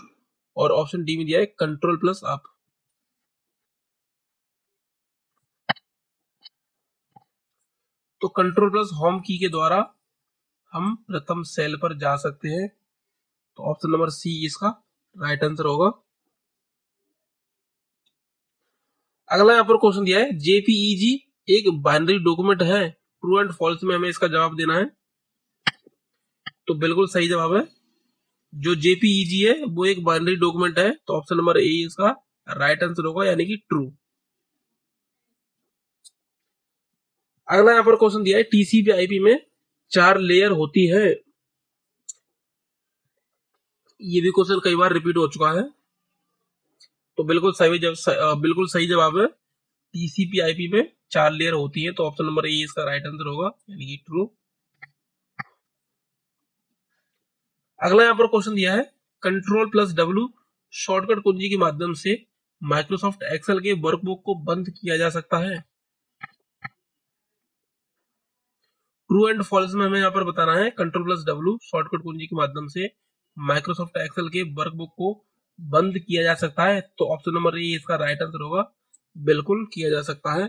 और ऑप्शन डी में दिया है कंट्रोल प्लस अप। तो कंट्रोल प्लस होम की के द्वारा हम प्रथम सेल पर जा सकते हैं। तो ऑप्शन नंबर सी इसका राइट आंसर होगा। अगला यहाँ पर क्वेश्चन दिया है जेपीईजी एक बाइनरी डॉक्यूमेंट है, ट्रू एंड फॉल्स में हमें इसका जवाब देना है। तो बिल्कुल सही जवाब है, जो जेपीईजी है वो एक बाइनरी डॉक्यूमेंट है। तो ऑप्शन नंबर ए इसका राइट आंसर होगा, यानी कि ट्रू। अगला यहाँ पर क्वेश्चन दिया है टीसीपी आईपी में 4 लेयर होती है। ये भी क्वेश्चन कई बार रिपीट हो चुका है। तो बिल्कुल सही जवाब है, टीसीपी आईपी में 4 लेयर होती है। तो ऑप्शन नंबर ए इसका राइट आंसर होगा, यानी कि ट्रू। अगला यहाँ पर क्वेश्चन दिया है कंट्रोल प्लस डब्ल्यू शॉर्टकट कुंजी के माध्यम से माइक्रोसॉफ्ट एक्सेल के वर्कबुक को बंद किया जा सकता है। ट्रू एंड फॉल्स में हमें यहाँ पर बताना है कंट्रोल प्लस डब्ल्यू शॉर्टकट कुंजी के माध्यम से माइक्रोसॉफ्ट एक्सेल के वर्कबुक को बंद किया जा सकता है। तो ऑप्शन नंबर ए इसका राइट आंसर होगा, बिल्कुल किया जा सकता है।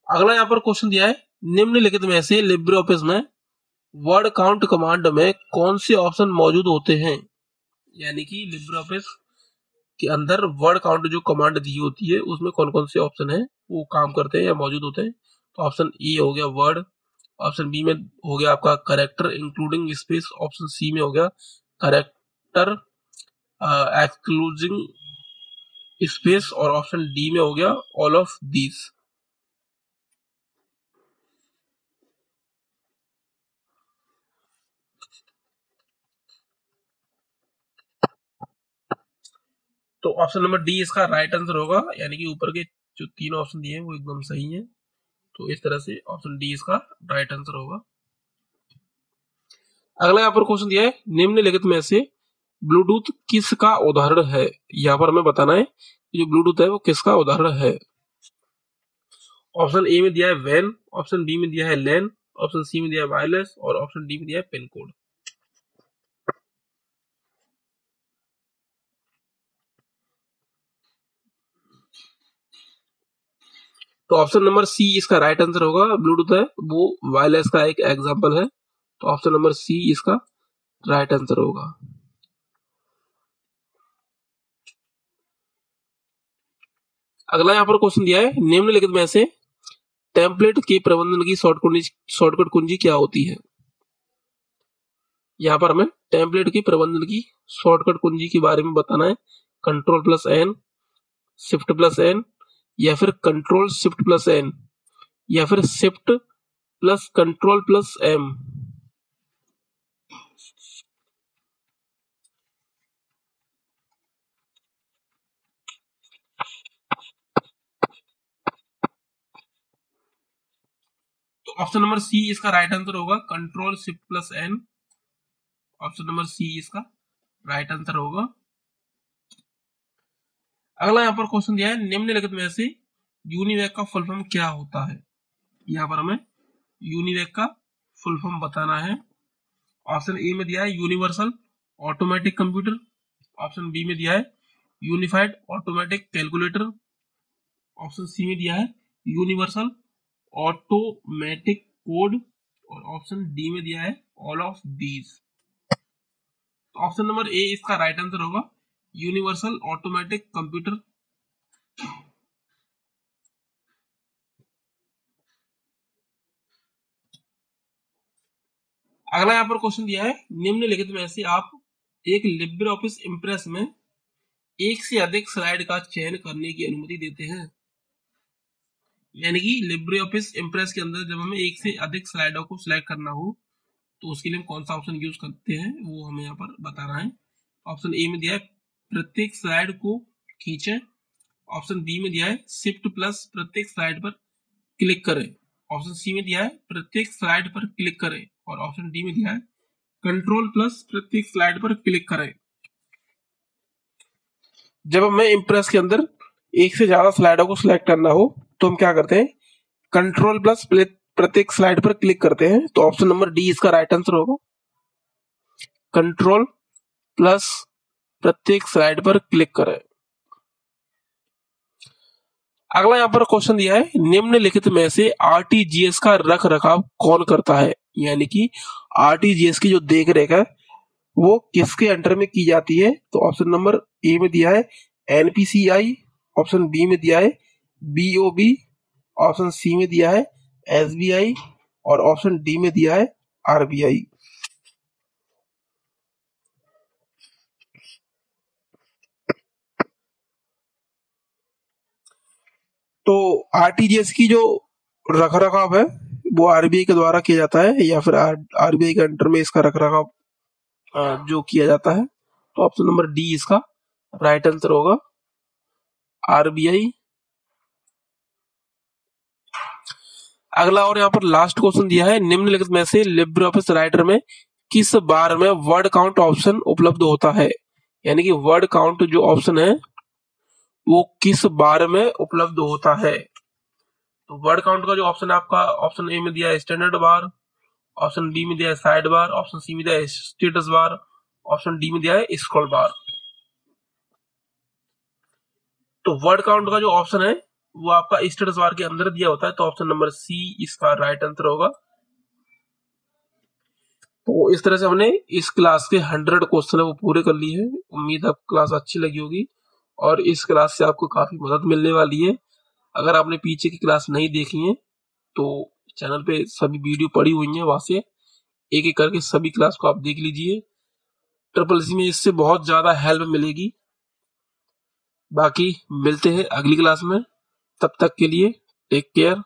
अगला यहाँ पर क्वेश्चन दिया है निम्नलिखित में से लिब्रे ऑफिस में वर्ड काउंट कमांड में कौन से ऑप्शन मौजूद होते हैं। यानी कि लिब्रे ऑफिस के अंदर वर्ड काउंट जो कमांड दी होती है उसमें कौन कौन से ऑप्शन है वो काम करते हैं या मौजूद होते हैं। तो ऑप्शन ए हो गया वर्ड, ऑप्शन बी में हो गया आपका character including space, option C में हो गया करेक्टर एक्सक्लूजिंग स्पेस और ऑप्शन डी में हो गया ऑल ऑफ दीज। तो ऑप्शन नंबर डी इसका राइट आंसर होगा, यानी कि ऊपर के जो 3 ऑप्शन दिए हैं वो एकदम सही है। तो इस तरह से ऑप्शन डी इसका राइट आंसर होगा। अगला यहाँ पर क्वेश्चन दिया है निम्नलिखित में से ब्लूटूथ किसका उदाहरण है। यहाँ पर हमें बताना है जो ब्लूटूथ है वो किसका उदाहरण है। ऑप्शन ए में दिया है वैन, ऑप्शन बी में दिया है लैन, ऑप्शन सी में दिया है वायरलेस और ऑप्शन डी में दिया है पिन कोड। तो ऑप्शन नंबर सी इसका राइट आंसर होगा। ब्लूटूथ है वो वायरलेस का एक एग्जांपल है। तो ऑप्शन नंबर सी इसका राइट आंसर होगा। अगला यहाँ पर क्वेश्चन दिया है निम्नलिखित में से टेम्पलेट के प्रबंधन की शॉर्टकट कुंजी क्या होती है। यहाँ पर हमें टेम्पलेट के प्रबंधन की शॉर्टकट कुंजी के बारे में बताना है। Control plus N, shift plus N, या फिर कंट्रोल शिफ्ट प्लस एन, या फिर shift plus control plus M. तो ऑप्शन नंबर सी इसका राइट आंसर होगा, control shift plus N. Option number C इसका राइट आंसर होगा। अगला यहाँ पर क्वेश्चन दिया है निम्नलिखित में से यूनिवैक का फुल फॉर्म क्या होता है। यहाँ पर हमें यूनिवैक का फुल फॉर्म बताना है। ऑप्शन ए में दिया है universal automatic computer, option B में दिया है unified automatic calculator, option C में दिया है यूनिवर्सल ऑटोमेटिक कोड और ऑप्शन डी में दिया है all of these. Option number A इसका राइट आंसर होगा, यूनिवर्सल ऑटोमेटिक कंप्यूटर। अगला यहाँ पर क्वेश्चन दिया है निम्नलिखित में से आप एक लिब्रे ऑफिस इम्प्रेस में एक से अधिक स्लाइड का चयन करने की अनुमति देते हैं। यानी कि लिब्रे ऑफिस इम्प्रेस के अंदर जब हमें एक से अधिक स्लाइडों को सिलेक्ट करना हो तो उसके लिए हम कौन सा ऑप्शन यूज करते हैं वो हमें यहाँ पर बताना है। ऑप्शन ए में दिया है प्रत्येक स्लाइड को खींचें, ऑप्शन बी में दिया है शिफ्ट प्लस प्रत्येक स्लाइड पर क्लिक करें, ऑप्शन सी में दिया है प्रत्येक स्लाइड पर क्लिक करें, और ऑप्शन डी में दिया है कंट्रोल प्लस प्रत्येक स्लाइड पर क्लिक करें। जब हमें इम्प्रेस के अंदर एक से ज्यादा स्लाइडों को सिलेक्ट करना हो तो हम क्या करते हैं, कंट्रोल प्लस प्रत्येक स्लाइड पर क्लिक करते हैं। तो ऑप्शन नंबर डी इसका राइट आंसर होगा, कंट्रोल प्लस प्रत्येक स्लाइड पर क्लिक करें। अगला यहाँ पर क्वेश्चन दिया है निम्नलिखित में से आरटीजीएस का रख रखाव कौन करता है, यानी कि आरटीजीएस की जो देख रेख है वो किसके अंडर में की जाती है। तो ऑप्शन नंबर ए में दिया है एनपीसीआई, ऑप्शन बी में दिया है बीओबी, ऑप्शन सी में दिया है एसबीआई और ऑप्शन डी में दिया है आरबीआई। तो आरटीजीएस की जो रख रखाव है वो आरबीआई के द्वारा किया जाता है या फिर आरबीआई के अंडर में इसका रख रखाव जो किया जाता है। तो ऑप्शन नंबर डी इसका राइट आंसर होगा, आरबीआई। अगला और यहाँ पर लास्ट क्वेश्चन दिया है निम्नलिखित में से लिब्रे ऑफिस राइटर में किस बार में वर्ड काउंट ऑप्शन उपलब्ध होता है, यानी कि वर्ड काउंट जो ऑप्शन है वो किस बार में उपलब्ध होता है। तो वर्ड काउंट का जो ऑप्शन है आपका, ऑप्शन ए में दिया है स्टैंडर्ड बार, ऑप्शन बी में दिया है साइड बार, ऑप्शन सी में दिया है स्टेटस बार, ऑप्शन डी में दिया है स्क्रॉल बार। तो वर्ड काउंट का जो ऑप्शन है वो आपका स्टेटस बार के अंदर दिया होता है, तो ऑप्शन नंबर सी इसका राइट आंसर होगा। तो इस तरह से हमने इस क्लास के 100 क्वेश्चन है वो पूरे कर लिए हैं। उम्मीद है आपको क्लास अच्छी लगी होगी और इस क्लास से आपको काफी मदद मिलने वाली है। अगर आपने पीछे की क्लास नहीं देखी है तो चैनल पे सभी वीडियो पड़ी हुई है, वहां से एक एक करके सभी क्लास को आप देख लीजिए। ट्रिपल सी में इससे बहुत ज्यादा हेल्प मिलेगी। बाकी मिलते हैं अगली क्लास में, तब तक के लिए टेक केयर।